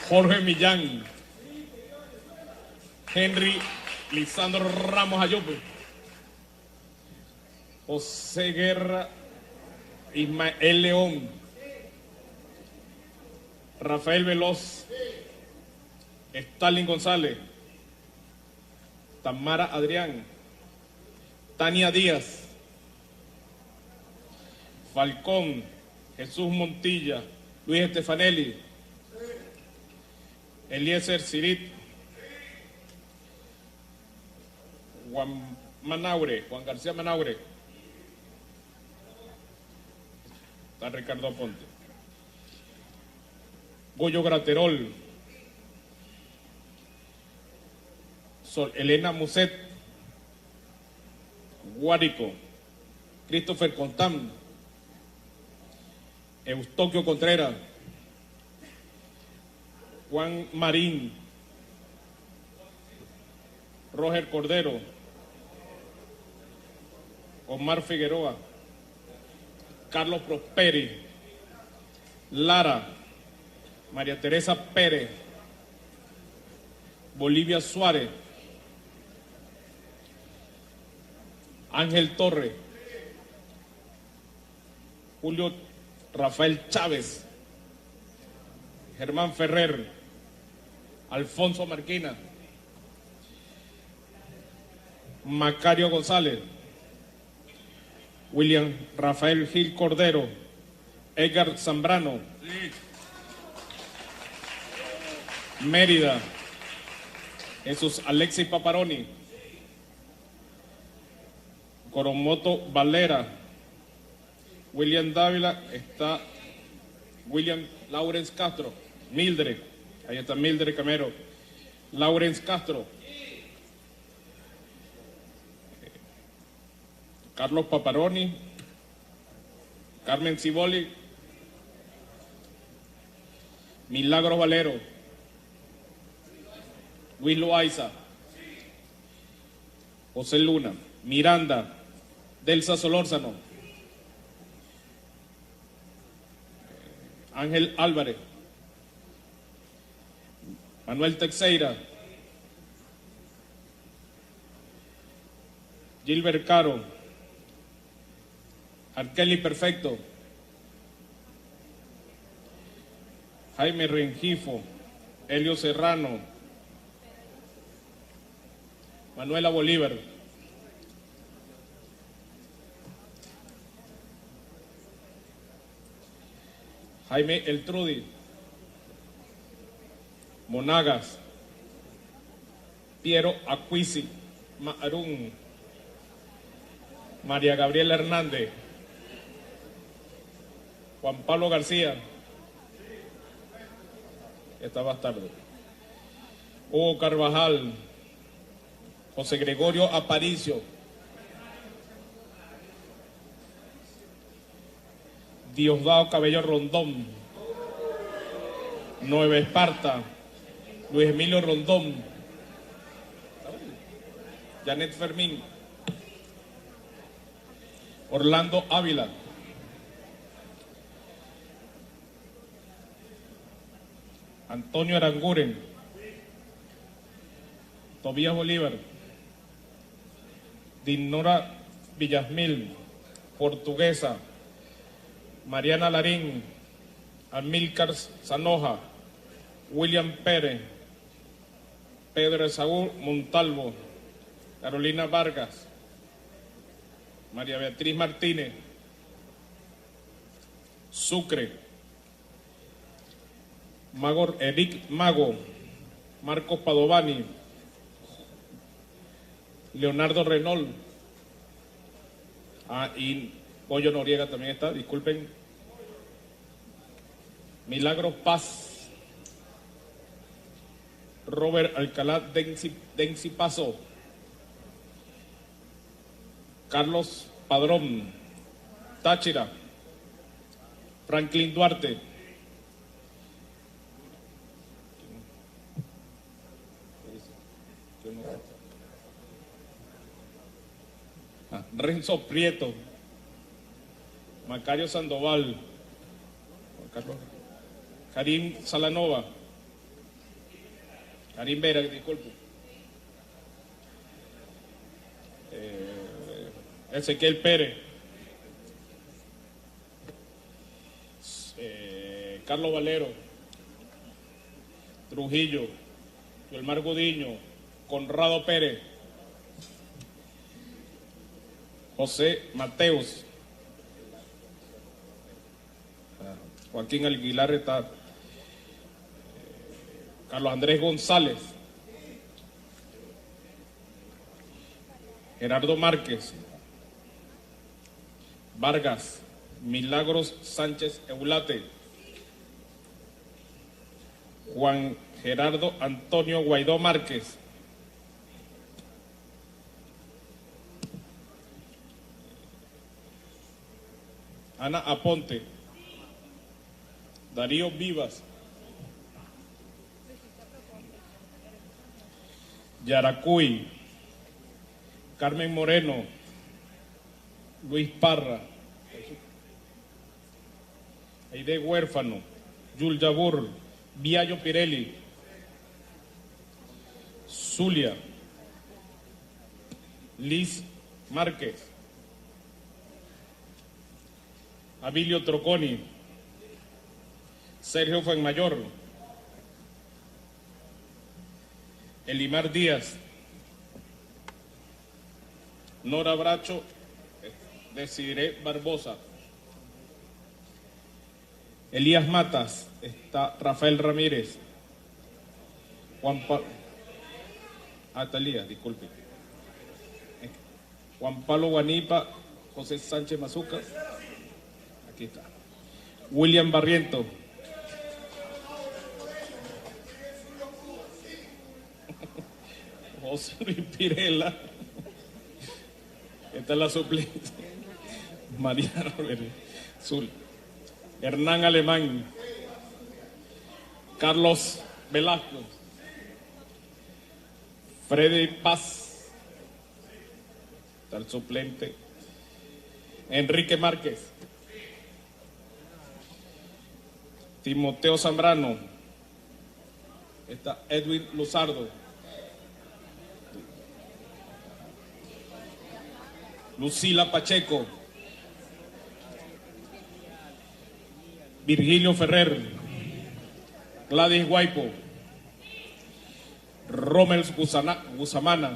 Jorge Millán. Henry Lisandro Ramos Ayupe. José Guerra. Ismael León. Rafael Veloz. Stalin González. Tamara Adrián. Tania Díaz. Falcón. Jesús Montilla. Luis Estefanelli. Eliezer Cirit. Juan García Manaure. Está Ricardo Aponte. Goyo Graterol. Elena Muset. Guárico. Christopher Contán. Eustoquio Contreras. Juan Marín. Roger Cordero. Omar Figueroa. Carlos Prosperi. Lara. María Teresa Pérez. Bolivia Suárez. Ángel Torres. Julio Rafael Chávez. Germán Ferrer. Alfonso Marquina. Macario González. William Rafael Gil Cordero. Edgar Zambrano. Mérida. Jesús Alexis Paparoni. Coromoto Valera. William Dávila. Está William Lawrence Castro. Mildred. Ahí está Mildred Camero. Laurence Castro, Carlos Paparoni, Carmen Ciboli, Milagros Valero, Luis Loaiza, José Luna, Miranda, Delsa Solórzano, Ángel Álvarez, Manuel Teixeira, Gilbert Caro, Arkeli Perfecto, Jaime Rengifo, Helio Serrano, Manuela Bolívar, Jaime Eltrudi, Monagas, Piero Acuisi, Maarún, María Gabriela Hernández, Juan Pablo García, está bastardo, Hugo Carvajal, José Gregorio Aparicio, Diosdado Cabello Rondón, Nueva Esparta, Luis Emilio Rondón, Janet Fermín, Orlando Ávila, Antonio Aranguren, Tobías Bolívar, Dinora Villasmil, Portuguesa, Mariana Larín, Amílcar Zanoja, William Pérez, Pedro Esaú Montalvo, Carolina Vargas, María Beatriz Martínez, Sucre, Eric Mago, Marcos Padovani, Leonardo Renault, y Pollo Noriega también está, disculpen, Milagros Paz, Robert Alcalá Densi Paso, Carlos Padrón, Táchira, Franklin Duarte, Renzo Prieto, Macario Sandoval, Karim Salanova, Karim Vera, disculpe, Ezequiel Pérez, Carlos Valero, Trujillo, Yolmar Gudiño, Conrado Pérez, José Mateos, Joaquín Aguilar está, Carlos Andrés González, Gerardo Márquez, Vargas, Milagros Sánchez Eulate, Juan Gerardo Antonio Guaidó Márquez, Ana Aponte, Darío Vivas, Yaracuy, Carmen Moreno, Luis Parra, Aide Huérfano, Yul Yabur, Viallo Pirelli, Zulia, Liz Márquez, Abilio Troconi, Sergio Fuenmayor, Elimar Díaz, Nora Bracho, Desiré Barbosa, Elías Matas, está Rafael Ramírez, Elías, disculpe, Juan Pablo Guanipa, José Sánchez Mazuca, aquí está, William Barriento, José Luis Pirela. Esta es la suplente. María Zul. Hernán Alemán. Carlos Velasco. Freddy Paz. Está el suplente. Enrique Márquez. Timoteo Zambrano. Está Edwin Luzardo. Lucila Pacheco. Virgilio Ferrer. Gladys Guaipo. Rommel Gusamana.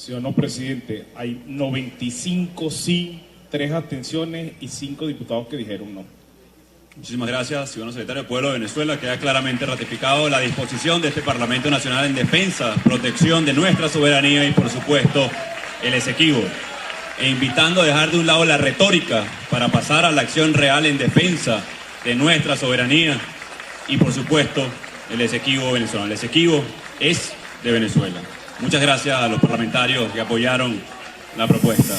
Sí o no, presidente, hay 95 sí, 3 abstenciones y 5 diputados que dijeron no. Muchísimas gracias, ciudadano secretario del Pueblo de Venezuela. Queda claramente ratificado la disposición de este Parlamento Nacional en defensa, protección de nuestra soberanía y, por supuesto, el Esequibo. E invitando a dejar de un lado la retórica para pasar a la acción real en defensa de nuestra soberanía y, por supuesto, el Esequibo venezolano. El Esequibo es de Venezuela. Muchas gracias a los parlamentarios que apoyaron la propuesta.